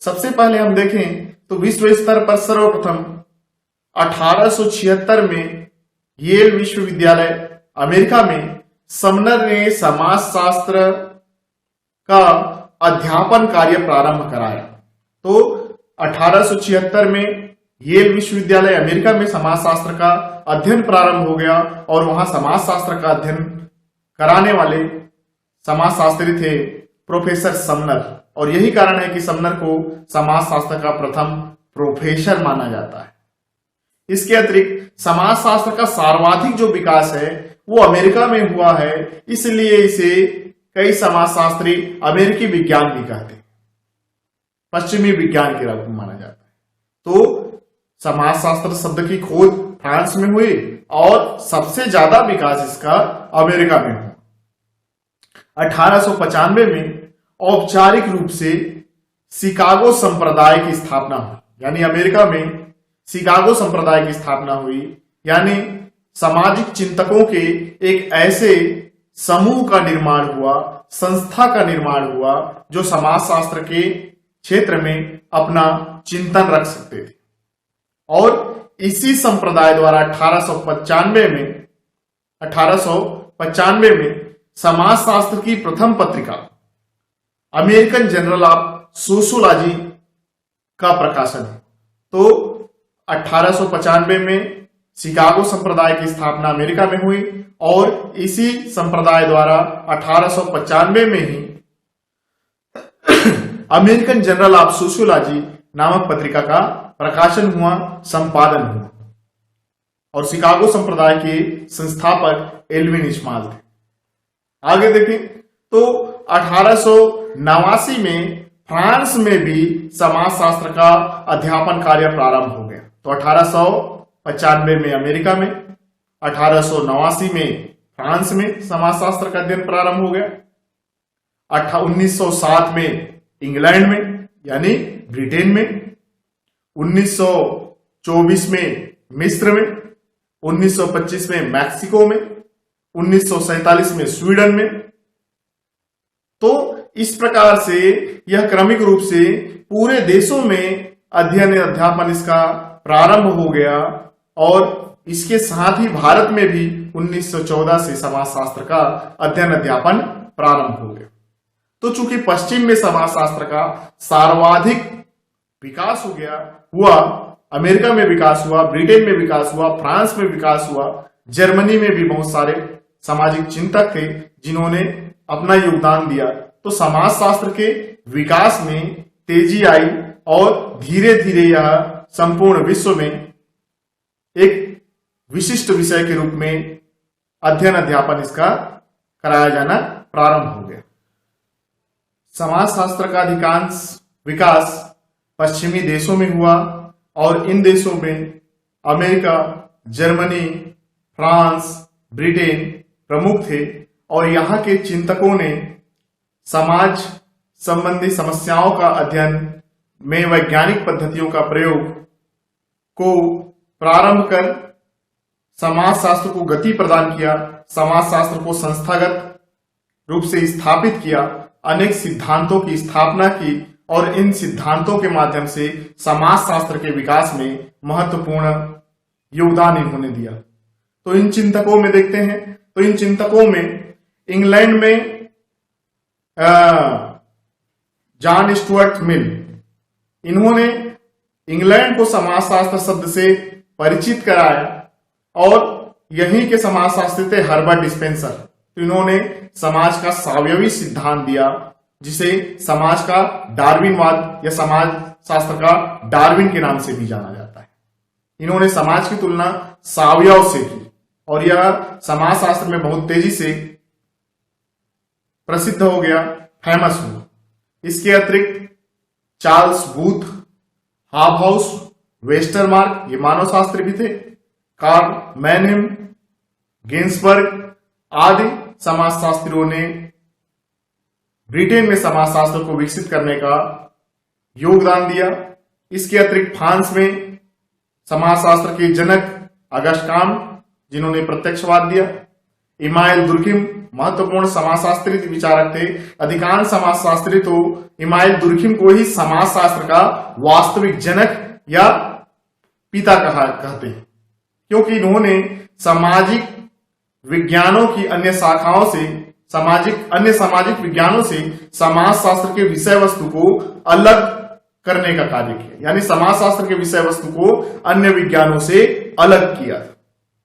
सबसे पहले हम देखें तो विश्व स्तर पर सर्वप्रथम 1876 में येल विश्वविद्यालय अमेरिका में समनर ने समाजशास्त्र का अध्यापन कार्य प्रारंभ कराया। तो 1876 में येल विश्वविद्यालय अमेरिका में समाजशास्त्र का अध्ययन प्रारंभ हो गया और वहां समाजशास्त्र का अध्ययन कराने वाले समाजशास्त्री थे प्रोफेसर समनर, और यही कारण है कि समनर को समाजशास्त्र का प्रथम प्रोफेसर माना जाता है। इसके अतिरिक्त समाजशास्त्र का सर्वाधिक जो विकास है वो अमेरिका में हुआ है, इसलिए इसे कई समाजशास्त्री अमेरिकी विज्ञान भी कहते हैं, पश्चिमी विज्ञान के रूप में माना जाता है। तो समाजशास्त्र शब्द की खोज फ्रांस में हुई और सबसे ज्यादा विकास इसका अमेरिका में हुआ। 1895 में औपचारिक रूप से शिकागो संप्रदाय की स्थापना हुई, यानी अमेरिका में शिकागो संप्रदाय की स्थापना हुई, यानी सामाजिक चिंतकों के एक ऐसे समूह का निर्माण हुआ, संस्था का निर्माण हुआ जो समाजशास्त्र के क्षेत्र में अपना चिंतन रख सकते थे। और इसी संप्रदाय द्वारा 1895 में समाजशास्त्र की प्रथम पत्रिका अमेरिकन जर्नल ऑफ सोशियोलॉजी का प्रकाशन है। तो 1895 में शिकागो संप्रदाय की स्थापना अमेरिका में हुई और इसी संप्रदाय द्वारा 1895 में ही अमेरिकन जर्नल ऑफ सोशियोलॉजी नामक पत्रिका का प्रकाशन हुआ, संपादन हुआ, और शिकागो संप्रदाय के संस्थापक एल्विन स्मॉल थे। आगे देखें तो 1889 में फ्रांस में भी समाजशास्त्र का अध्यापन कार्य प्रारंभ हो गया। तो 1895 में अमेरिका में, 1889 में फ्रांस में समाजशास्त्र का अध्ययन प्रारंभ हो गया। 1907 में इंग्लैंड में यानी ब्रिटेन में, 1924 में मिस्र में, 1925 में मैक्सिको में, 1947 में स्वीडन में। तो इस प्रकार से यह क्रमिक रूप से पूरे देशों में अध्ययन अध्यापन इसका प्रारंभ हो गया और इसके साथ ही भारत में भी 1914 से समाजशास्त्र का अध्ययन अध्यापन प्रारंभ हो गया। तो चूंकि पश्चिम में समाजशास्त्र का सर्वाधिक विकास हो गया हुआ, अमेरिका में विकास हुआ, ब्रिटेन में विकास हुआ, फ्रांस में विकास हुआ, जर्मनी में भी बहुत सारे सामाजिक चिंतक थे जिन्होंने अपना योगदान दिया, तो समाजशास्त्र के विकास में तेजी आई और धीरे धीरे यह संपूर्ण विश्व में एक विशिष्ट विषय के रूप में अध्ययन अध्यापन इसका कराया जाना प्रारंभ हो गया। समाजशास्त्र का अधिकांश विकास पश्चिमी देशों में हुआ और इन देशों में अमेरिका, जर्मनी, फ्रांस, ब्रिटेन प्रमुख थे और यहाँ के चिंतकों ने समाज संबंधी समस्याओं का अध्ययन में वैज्ञानिक पद्धतियों का प्रयोग को प्रारंभ कर समाजशास्त्र को गति प्रदान किया, समाजशास्त्र को संस्थागत रूप से स्थापित किया, अनेक सिद्धांतों की स्थापना की और इन सिद्धांतों के माध्यम से समाजशास्त्र के विकास में महत्वपूर्ण योगदान इन्होंने दिया। तो इन चिंतकों में देखते हैं, तो इन चिंतकों में इंग्लैंड में जॉन स्टुअर्ट मिल, इन्होंने इंग्लैंड को समाजशास्त्र शब्द से परिचित कराया और यहीं के समाजशास्त्री थे हर्बर्ट स्पेंसर, तो इन्होंने समाज का सावयवी सिद्धांत दिया, जिसे समाज का डार्विनवाद या समाज शास्त्र का डार्विन के नाम से भी जाना जाता है। इन्होंने समाज की तुलना सावयव से की और यह समाज शास्त्र में बहुत तेजी से प्रसिद्ध हो गया, फेमस हुआ। इसके अतिरिक्त चार्ल्स बूथ, हाबहाउस, वेस्टरमार्क, ये मानव शास्त्री भी थे, कार्ल मैनहेम, गेंसबर्ग आदि समाजशास्त्रियों ने ब्रिटेन में समाजशास्त्र को विकसित करने का योगदान दिया। इसके अतिरिक्त फ्रांस में समाजशास्त्र के जनक अगस्ट काम्ट, जिन्होंने प्रत्यक्षवाद दिया, इमानुएल दुर्खिम महत्वपूर्ण समाजशास्त्री विचारक थे। अधिकांश समाजशास्त्री तो इमानुएल दुर्खिम को ही समाजशास्त्र का वास्तविक जनक या पिता कहते हैं, क्योंकि इन्होंने सामाजिक विज्ञानों की अन्य शाखाओं से अन्य सामाजिक विज्ञानों से समाजशास्त्र के विषय वस्तु को अलग करने का कार्य किया, यानी समाजशास्त्र के विषय वस्तु को अन्य विज्ञानों से अलग किया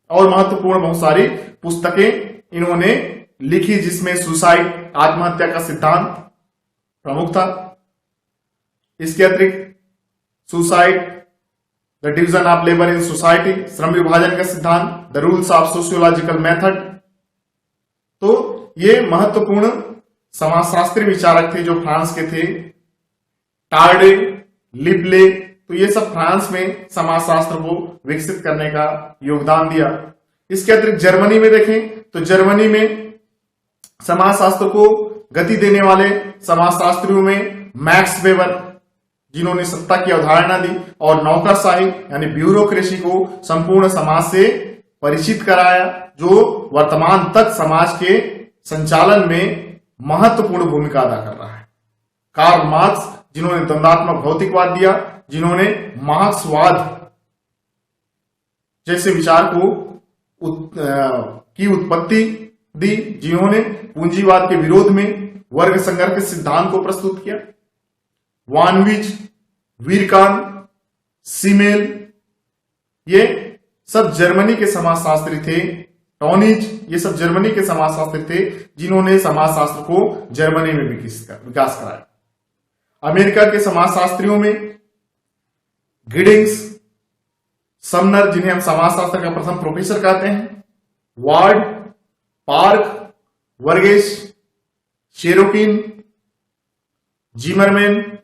और महत्वपूर्ण बहुत सारी पुस्तकें इन्होंने लिखी, जिसमें सुसाइड, आत्महत्या का सिद्धांत प्रमुख था। इसके अतिरिक्त suicide, the division of labour in society, श्रम विभाजन का सिद्धांत, the rules of sociological method. तो ये महत्वपूर्ण समाजशास्त्री विचारक थे जो फ्रांस के थे। टार्डे, लिबले, तो ये सब फ्रांस में समाजशास्त्र को विकसित करने का योगदान दिया। इसके अतिरिक्त जर्मनी में देखें तो जर्मनी में समाजशास्त्र को गति देने वाले समाजशास्त्रियों में मैक्स वेबर, जिन्होंने सत्ता की अवधारणा दी और नौकरशाही यानी ब्यूरोक्रेसी को संपूर्ण समाज से परिचित कराया, जो वर्तमान तक समाज के संचालन में महत्वपूर्ण भूमिका अदा कर रहा है। कार्ल मार्क्स, जिन्होंने द्वंद्वात्मक भौतिकवाद दिया, जिन्होंने मार्क्सवाद जैसे विचार को की उत्पत्ति दी, जिन्होंने पूंजीवाद के विरोध में वर्ग संघर्ष के सिद्धांत को प्रस्तुत किया। वानविच, वीरकान, सीमेल, ये सब जर्मनी के समाजशास्त्री थे। टॉनिज, ये सब जर्मनी के समाजशास्त्री थे जिन्होंने समाजशास्त्र को जर्मनी में विकास कराया। अमेरिका के समाजशास्त्रियों में गिडिंग्स, समनर, जिन्हें हम समाजशास्त्र का प्रथम प्रोफेसर कहते हैं, वार्ड, पार्क, वर्गेस, शेरोकिन, जिमरमैन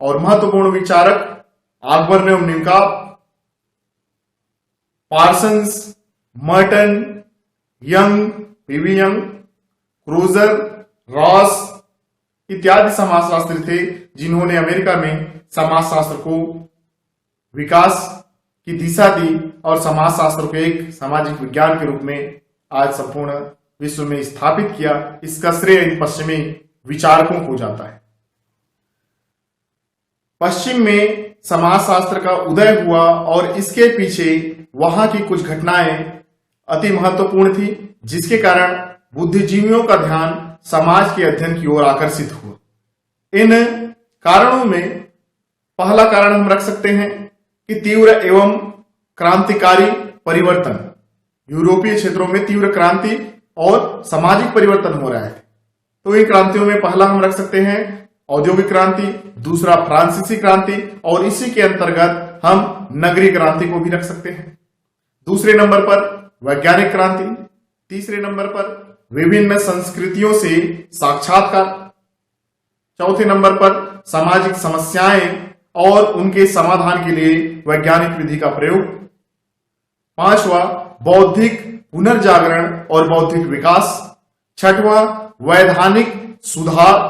और महत्वपूर्ण विचारक आकबरनेम Nimkoff, Parsons, Merton, Young, P V Young, क्रूजर, रॉस इत्यादि समाजशास्त्री थे जिन्होंने अमेरिका में समाजशास्त्र को विकास की दिशा दी और समाजशास्त्र को एक सामाजिक विज्ञान के रूप में आज संपूर्ण विश्व में स्थापित किया। इसका श्रेय इन पश्चिमी विचारकों को जाता है। पश्चिम में समाजशास्त्र का उदय हुआ और इसके पीछे वहां की कुछ घटनाएं अति महत्वपूर्ण थी, जिसके कारण बुद्धिजीवियों का ध्यान समाज के अध्ययन की ओर आकर्षित हुआ। इन कारणों में पहला कारण हम रख सकते हैं कि तीव्र एवं क्रांतिकारी परिवर्तन, यूरोपीय क्षेत्रों में तीव्र क्रांति और सामाजिक परिवर्तन हो रहा है। तो इन क्रांतियों में पहला हम रख सकते हैं औद्योगिक क्रांति, दूसरा फ्रांसीसी क्रांति और इसी के अंतर्गत हम नगरीय क्रांति को भी रख सकते हैं। दूसरे नंबर पर वैज्ञानिक क्रांति, तीसरे नंबर पर विभिन्न संस्कृतियों से साक्षात्कार, चौथे नंबर पर सामाजिक समस्याएं और उनके समाधान के लिए वैज्ञानिक विधि का प्रयोग, पांचवा बौद्धिक पुनर्जागरण और बौद्धिक विकास, छठवां वैधानिक सुधार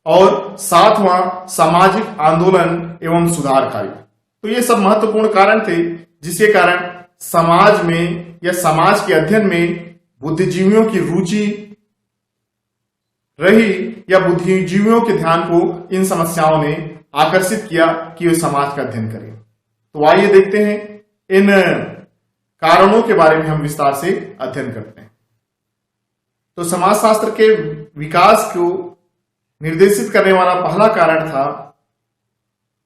और सातवां सामाजिक आंदोलन एवं सुधार कार्य। तो ये सब महत्वपूर्ण कारण थे जिसके कारण समाज में या समाज के अध्ययन में बुद्धिजीवियों की रुचि रही या बुद्धिजीवियों के ध्यान को इन समस्याओं ने आकर्षित किया कि वे समाज का अध्ययन करें। तो आइए देखते हैं इन कारणों के बारे में हम विस्तार से अध्ययन करते हैं। तो समाजशास्त्र के विकास को निर्देशित करने वाला पहला कारण था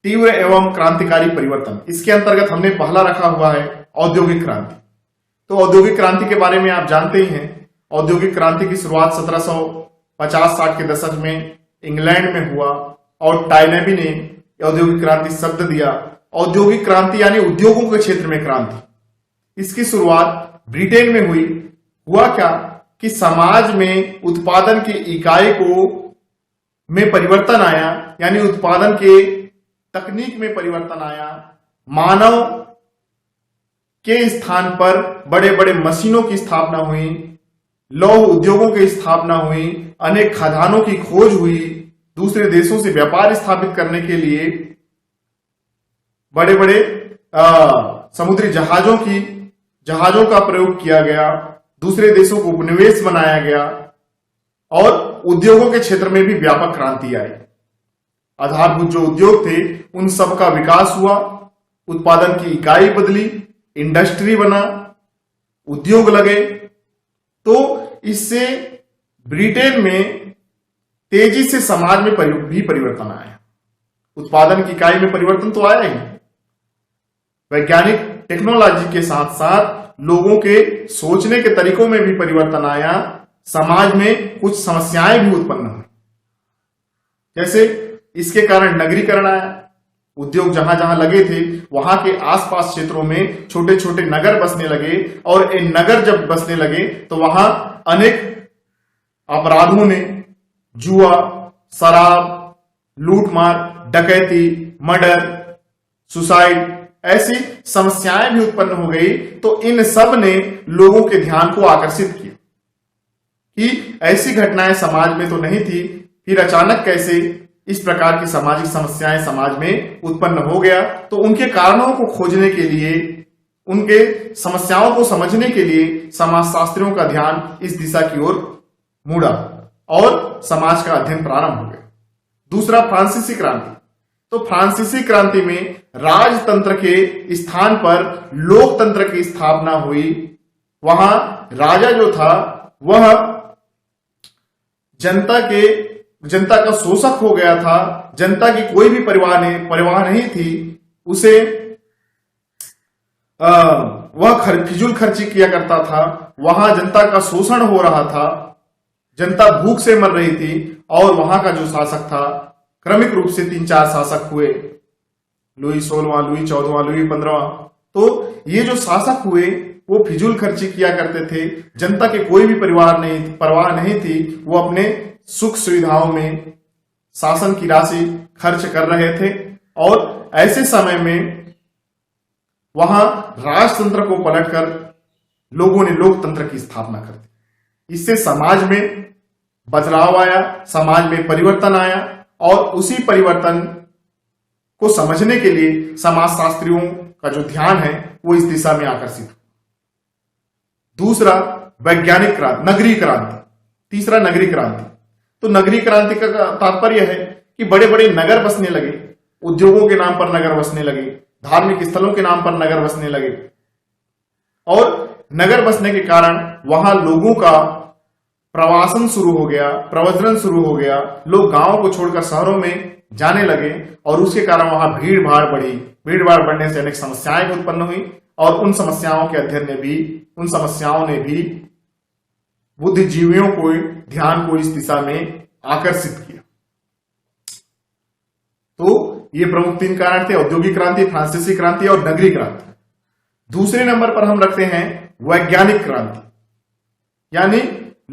तीव्र एवं क्रांतिकारी परिवर्तन। इसके अंतर्गत हमने पहला रखा हुआ है औद्योगिक क्रांति। तो औद्योगिक क्रांति के बारे में आप जानते ही हैं। औद्योगिक क्रांति की शुरुआत 1750-60 के दशक में इंग्लैंड में हुआ और टाइनेबी ने औद्योगिक क्रांति शब्द दिया। औद्योगिक क्रांति यानी उद्योगों के क्षेत्र में क्रांति। इसकी शुरुआत ब्रिटेन में हुई। हुआ क्या कि समाज में उत्पादन की इकाई में परिवर्तन आया, यानी उत्पादन के तकनीक में परिवर्तन आया। मानव के स्थान पर बड़े बड़े मशीनों की स्थापना हुई, लौह उद्योगों की स्थापना हुई, अनेक खदानों की खोज हुई, दूसरे देशों से व्यापार स्थापित करने के लिए बड़े बड़े समुद्री जहाजों का प्रयोग किया गया, दूसरे देशों को उपनिवेश बनाया गया और उद्योगों के क्षेत्र में भी व्यापक क्रांति आई। आधारभूत जो उद्योग थे उन सब का विकास हुआ, उत्पादन की इकाई बदली, इंडस्ट्री बना, उद्योग लगे। तो इससे ब्रिटेन में तेजी से समाज में भी परिवर्तन आया। उत्पादन की इकाई में परिवर्तन तो आया ही, वैज्ञानिक टेक्नोलॉजी के साथ साथ लोगों के सोचने के तरीकों में भी परिवर्तन आया। समाज में कुछ समस्याएं भी उत्पन्न हुई, जैसे इसके कारण नगरीकरण आया। उद्योग जहां जहां लगे थे वहां के आसपास क्षेत्रों में छोटे छोटे नगर बसने लगे और इन नगर जब बसने लगे तो वहां अनेक अपराधों ने, जुआ, शराब, लूटमार, डकैती, मर्डर, सुसाइड, ऐसी समस्याएं भी उत्पन्न हो गई। तो इन सब ने लोगों के ध्यान को आकर्षित किया कि ऐसी घटनाएं समाज में तो नहीं थी, फिर अचानक कैसे इस प्रकार की सामाजिक समस्याएं समाज में उत्पन्न हो गया। तो उनके कारणों को खोजने के लिए, उनके समस्याओं को समझने के लिए समाजशास्त्रियों का ध्यान इस दिशा की ओर मुड़ा और समाज का अध्ययन प्रारंभ हो गया। दूसरा, फ्रांसीसी क्रांति। तो फ्रांसीसी क्रांति में राजतंत्र के स्थान पर लोकतंत्र की स्थापना हुई। वहां राजा जो था वह जनता का शोषक हो गया था। जनता की कोई भी परवाह नहीं थी उसे। वह फिजूल खर्ची किया करता था। वहां जनता का शोषण हो रहा था, जनता भूख से मर रही थी। और वहां का जो शासक था, क्रमिक रूप से 3-4 शासक हुए, लुई 16वां, लुई 14वां, लुई 15वां। तो ये जो शासक हुए वो फिजूल खर्ची किया करते थे। जनता के कोई भी परवाह नहीं थी। वो अपने सुख सुविधाओं में शासन की राशि खर्च कर रहे थे और ऐसे समय में वहां राजतंत्र को पलटकर लोगों ने लोकतंत्र की स्थापना कर दी। इससे समाज में बदलाव आया, समाज में परिवर्तन आया और उसी परिवर्तन को समझने के लिए समाजशास्त्रियों का जो ध्यान है वो इस दिशा में आकर्षित हुआ। दूसरा, वैज्ञानिक क्रांति, नगरीय क्रांति। तीसरा, नगरीय क्रांति। तो नगरीय क्रांति का तात्पर्य है कि बड़े बड़े नगर बसने लगे, उद्योगों के नाम पर नगर बसने लगे, धार्मिक स्थलों के नाम पर नगर बसने लगे और नगर बसने के कारण वहां लोगों का प्रवासन शुरू हो गया, प्रव्रजन शुरू हो गया। लोग गांवों को छोड़कर शहरों में जाने लगे और उसके कारण वहां भीड़ भाड़ बढ़ी। भीड़ भाड़ बढ़ने से अनेक समस्याएं भी उत्पन्न हुई और उन समस्याओं के अध्ययन ने भी, उन समस्याओं ने भी बुद्धिजीवियों को ध्यान को इस दिशा में आकर्षित किया। तो ये प्रमुख 3 कारण थे, औद्योगिक क्रांति, फ्रांसीसी क्रांति और नगरीय क्रांति। दूसरे नंबर पर हम रखते हैं वैज्ञानिक क्रांति, यानी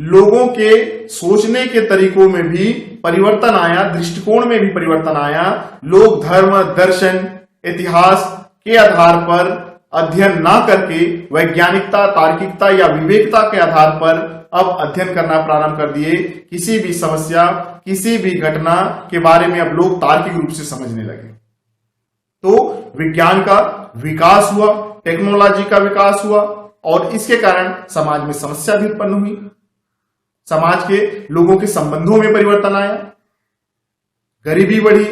लोगों के सोचने के तरीकों में भी परिवर्तन आया, दृष्टिकोण में भी परिवर्तन आया। लोग धर्म, दर्शन, इतिहास के आधार पर अध्ययन ना करके वैज्ञानिकता, तार्किकता या विवेकता के आधार पर अब अध्ययन करना प्रारंभ कर दिए। किसी भी समस्या, किसी भी घटना के बारे में अब लोग तार्किक रूप से समझने लगे। तो विज्ञान का विकास हुआ, टेक्नोलॉजी का विकास हुआ और इसके कारण समाज में समस्या भी उत्पन्न हुई। समाज के लोगों के संबंधों में परिवर्तन आया, गरीबी बढ़ी,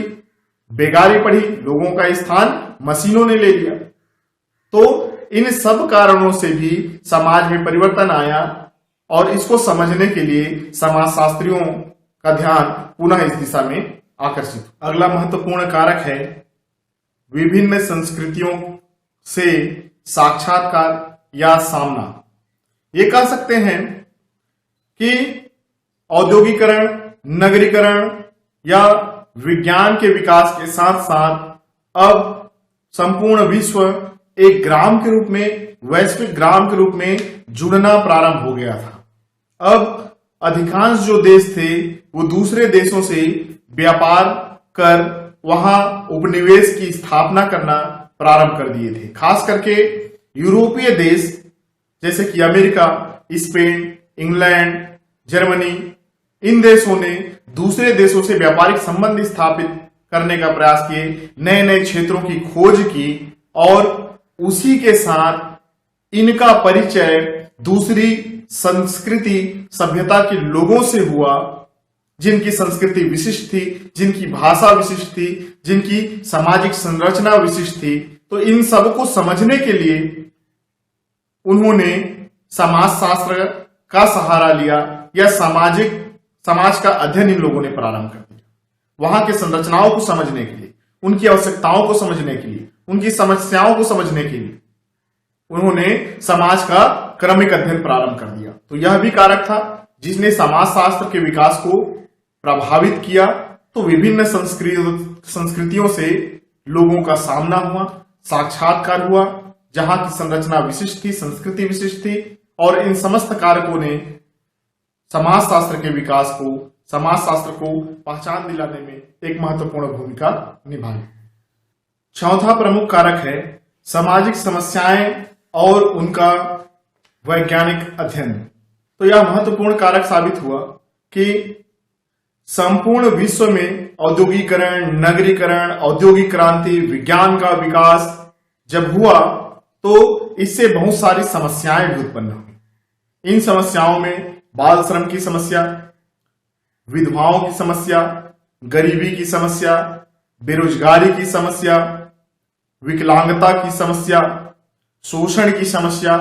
बेगारी बढ़ी, लोगों का स्थान मशीनों ने ले लिया। तो इन सब कारणों से भी समाज में परिवर्तन आया और इसको समझने के लिए समाजशास्त्रियों का ध्यान पुनः इस दिशा में आकर्षित। अगला महत्वपूर्ण कारक है विभिन्न संस्कृतियों से साक्षात्कार या सामना। ये कह सकते हैं कि औद्योगिकरण, नगरीकरण या विज्ञान के विकास के साथ साथ अब संपूर्ण विश्व एक ग्राम के रूप में, वैश्विक ग्राम के रूप में जुड़ना प्रारंभ हो गया था। अब अधिकांश जो देश थे वो दूसरे देशों से व्यापार कर वहां उपनिवेश की स्थापना करना प्रारंभ कर दिए थे। खास करके यूरोपीय देश जैसे कि अमेरिका, स्पेन, इंग्लैंड, जर्मनी, इन देशों ने दूसरे देशों से व्यापारिक संबंध स्थापित करने का प्रयास किए, नए नए क्षेत्रों की खोज की और उसी के साथ इनका परिचय दूसरी संस्कृति सभ्यता के लोगों से हुआ, जिनकी संस्कृति विशिष्ट थी, जिनकी भाषा विशिष्ट थी, जिनकी सामाजिक संरचना विशिष्ट थी। तो इन सब को समझने के लिए उन्होंने समाजशास्त्र का सहारा लिया या समाज का अध्ययन इन लोगों ने प्रारंभ कर दिया। वहां के संरचनाओं को समझने के लिए, उनकी आवश्यकताओं को समझने के लिए, उनकी समस्याओं को समझने के लिए उन्होंने समाज का क्रमिक अध्ययन प्रारंभ कर दिया। तो यह भी कारक था जिसने समाजशास्त्र के विकास को प्रभावित किया। तो विभिन्न संस्कृतियों से लोगों का सामना हुआ, साक्षात्कार हुआ, जहां की संरचना विशिष्ट थी, संस्कृति विशिष्ट थी और इन समस्त कारकों ने समाजशास्त्र के विकास को, समाजशास्त्र को पहचान दिलाने में एक महत्वपूर्ण भूमिका निभाई। चौथा प्रमुख कारक है सामाजिक समस्याएं और उनका वैज्ञानिक अध्ययन। तो यह महत्वपूर्ण कारक साबित हुआ कि संपूर्ण विश्व में औद्योगिकरण, नगरीकरण, औद्योगिक क्रांति, विज्ञान का विकास जब हुआ तो इससे बहुत सारी समस्याएं भी उत्पन्न हुई। इन समस्याओं में बाल श्रम की समस्या, विधवाओं की समस्या, गरीबी की समस्या, बेरोजगारी की समस्या, विकलांगता की समस्या, शोषण की समस्या,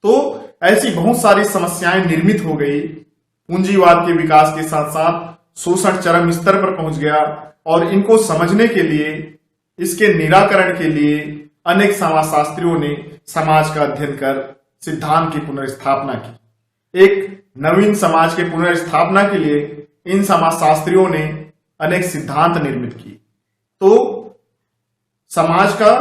तो ऐसी बहुत सारी समस्याएं निर्मित हो गई। पूंजीवाद के विकास के साथ साथ शोषण चरम स्तर पर पहुंच गया और इनको समझने के लिए, इसके निराकरण के लिए अनेक समाजशास्त्रियों ने समाज का अध्ययन कर सिद्धांत की पुनर्स्थापना की। एक नवीन समाज के पुनर्स्थापना के लिए इन समाजशास्त्रियों ने अनेक सिद्धांत निर्मित किए। तो समाज का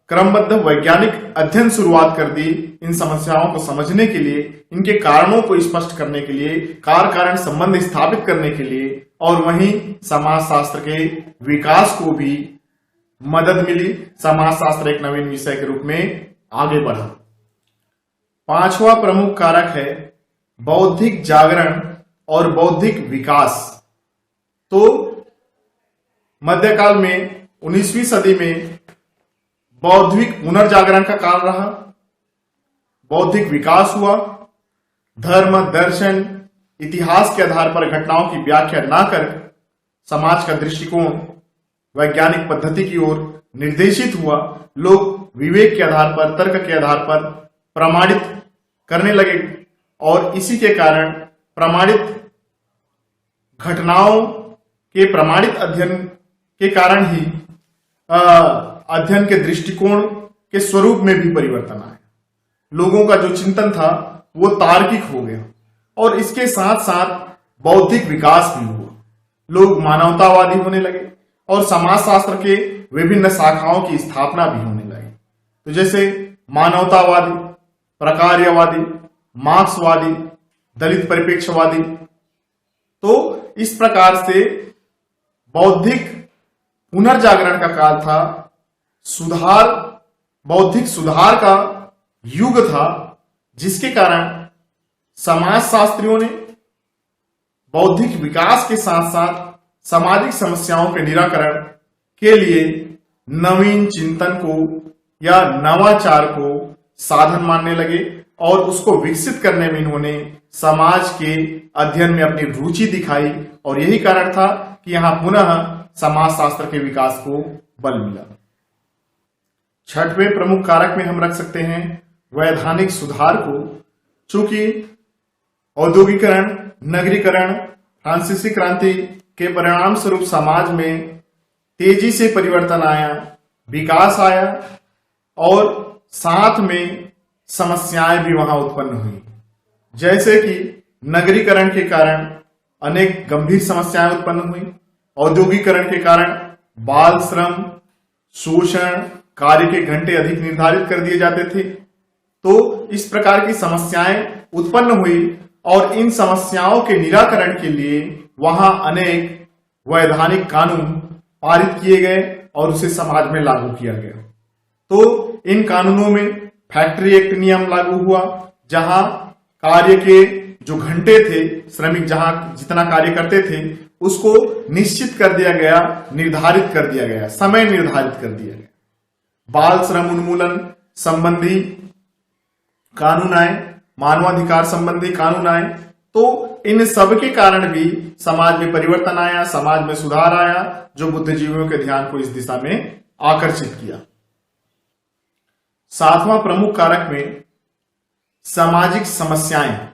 क्रमबद्ध वैज्ञानिक अध्ययन शुरुआत कर दी इन समस्याओं को समझने के लिए, इनके कारणों को स्पष्ट करने के लिए, कार्य कारण संबंध स्थापित करने के लिए और वहीं समाजशास्त्र के विकास को भी मदद मिली। समाजशास्त्र एक नवीन विषय के रूप में आगे बढ़ा। पांचवा प्रमुख कारक है बौद्धिक जागरण और बौद्धिक विकास। तो मध्यकाल में 19वीं सदी में बौद्धिक पुनर्जागरण का काल रहा, बौद्धिक विकास हुआ। धर्म, दर्शन, इतिहास के आधार पर घटनाओं की व्याख्या ना कर समाज का दृष्टिकोण वैज्ञानिक पद्धति की ओर निर्देशित हुआ। लोग विवेक के आधार पर, तर्क के आधार पर प्रमाणित करने लगे और इसी के कारण प्रमाणित घटनाओं के प्रमाणित अध्ययन के कारण ही अध्ययन के दृष्टिकोण के स्वरूप में भी परिवर्तन आया। लोगों का जो चिंतन था वो तार्किक हो गया और इसके साथ साथ बौद्धिक विकास भी हुआ। लोग मानवतावादी होने लगे और समाजशास्त्र के विभिन्न शाखाओं की स्थापना भी होने लगी। तो जैसे मानवतावादी, प्रकार्यवादी, मार्क्सवादी, दलित परिप्रेक्ष्यवादी। तो इस प्रकार से बौद्धिक पुनर्जागरण का काल था, सुधार, बौद्धिक सुधार का युग था, जिसके कारण समाजशास्त्रियों ने बौद्धिक विकास के साथ साथ सामाजिक समस्याओं के निराकरण के लिए नवीन चिंतन को या नवाचार को साधन मानने लगे और उसको विकसित करने में इन्होंने समाज के अध्ययन में अपनी रुचि दिखाई और यही कारण था कि यहां पुनः समाजशास्त्र के विकास को बल मिला। छठवें प्रमुख कारक में हम रख सकते हैं वैधानिक सुधार को। चूंकि औद्योगिकरण, नगरीकरण, फ्रांसीसी क्रांति के परिणाम स्वरूप समाज में तेजी से परिवर्तन आया, विकास आया और साथ में समस्याएं भी वहां उत्पन्न हुई। जैसे कि नगरीकरण के कारण अनेक गंभीर समस्याएं उत्पन्न हुई। औद्योगिकरण के कारण बाल श्रम, शोषण, कार्य के घंटे अधिक निर्धारित कर दिए जाते थे। तो इस प्रकार की समस्याएं उत्पन्न हुई और इन समस्याओं के निराकरण के लिए वहां अनेक वैधानिक कानून पारित किए गए और उसे समाज में लागू किया गया। तो इन कानूनों में फैक्ट्री एक्ट नियम लागू हुआ, जहां कार्य के जो घंटे थे, श्रमिक जहां जितना कार्य करते थे उसको निश्चित कर दिया गया, निर्धारित कर दिया गया, समय निर्धारित कर दिया गया। बाल श्रम उन्मूलन संबंधी कानून आए, मानवाधिकार संबंधी कानून आए। तो इन सब के कारण भी समाज में परिवर्तन आया, समाज में सुधार आया, जो बुद्धिजीवियों के ध्यान को इस दिशा में आकर्षित किया। सातवां प्रमुख कारक में सामाजिक समस्याएं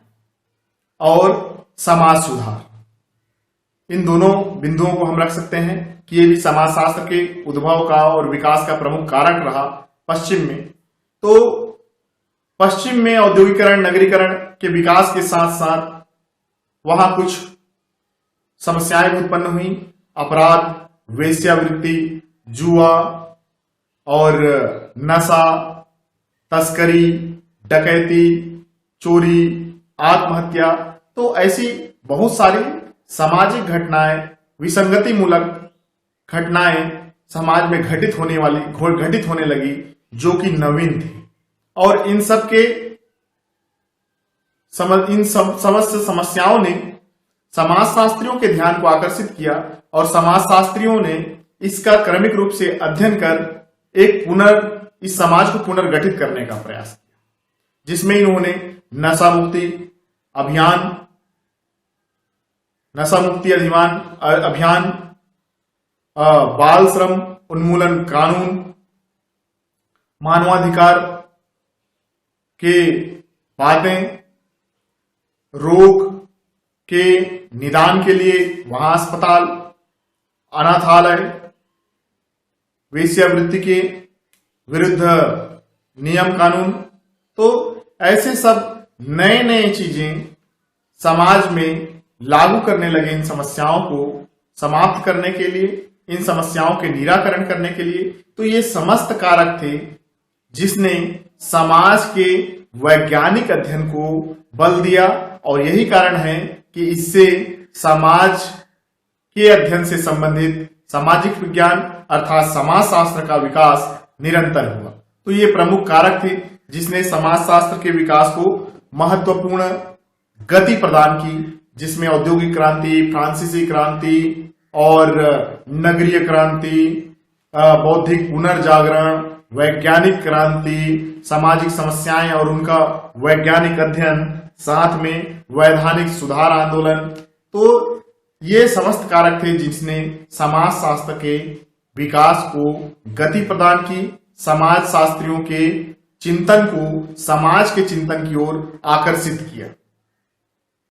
और समाज सुधार, इन दोनों बिंदुओं को हम रख सकते हैं कि ये भी समाजशास्त्र के उद्भव का और विकास का प्रमुख कारक रहा पश्चिम में। तो पश्चिम में औद्योगिकरण, नगरीकरण के विकास के साथ साथ वहां कुछ समस्याएं भी उत्पन्न हुई। अपराध, वेश्यावृत्ति, जुआ और नशा, तस्करी, डकैती, चोरी, आत्महत्या, तो ऐसी बहुत सारी सामाजिक घटनाएं, विसंगति मूलक घटनाएं समाज में घटित होने लगी, जो कि नवीन थी। और इन सब के समस्त समस्याओं ने समाजशास्त्रियों के ध्यान को आकर्षित किया और समाजशास्त्रियों ने इसका क्रमिक रूप से अध्ययन कर इस समाज को पुनर्गठित करने का प्रयास किया, जिसमें इन्होंने नशा मुक्ति अभियान, बाल श्रम उन्मूलन कानून, मानवाधिकार के बातें, रोग के निदान के लिए वहां अस्पताल, अनाथालय, वेश्यावृत्ति के विरुद्ध नियम कानून, तो ऐसे सब नए नए चीजें समाज में लागू करने लगे। इन समस्याओं को समाप्त करने के लिए, इन समस्याओं के निराकरण करने के लिए। तो ये समस्त कारक थे जिसने समाज के वैज्ञानिक अध्ययन को बल दिया, और यही कारण है कि इससे समाज के अध्ययन से संबंधित सामाजिक विज्ञान अर्थात समाजशास्त्र का विकास निरंतर हुआ। तो ये प्रमुख कारक थे जिसने समाजशास्त्र के विकास को महत्वपूर्ण गति प्रदान की, जिसमें औद्योगिक क्रांति, फ्रांसीसी क्रांति और नगरीय क्रांति, बौद्धिक पुनर्जागरण, वैज्ञानिक क्रांति, सामाजिक समस्याएं और उनका वैज्ञानिक अध्ययन, साथ में वैधानिक सुधार आंदोलन, तो ये समस्त कारक थे जिसने समाजशास्त्र के विकास को गति प्रदान की, समाज शास्त्रियों के चिंतन को समाज के चिंतन की ओर आकर्षित किया।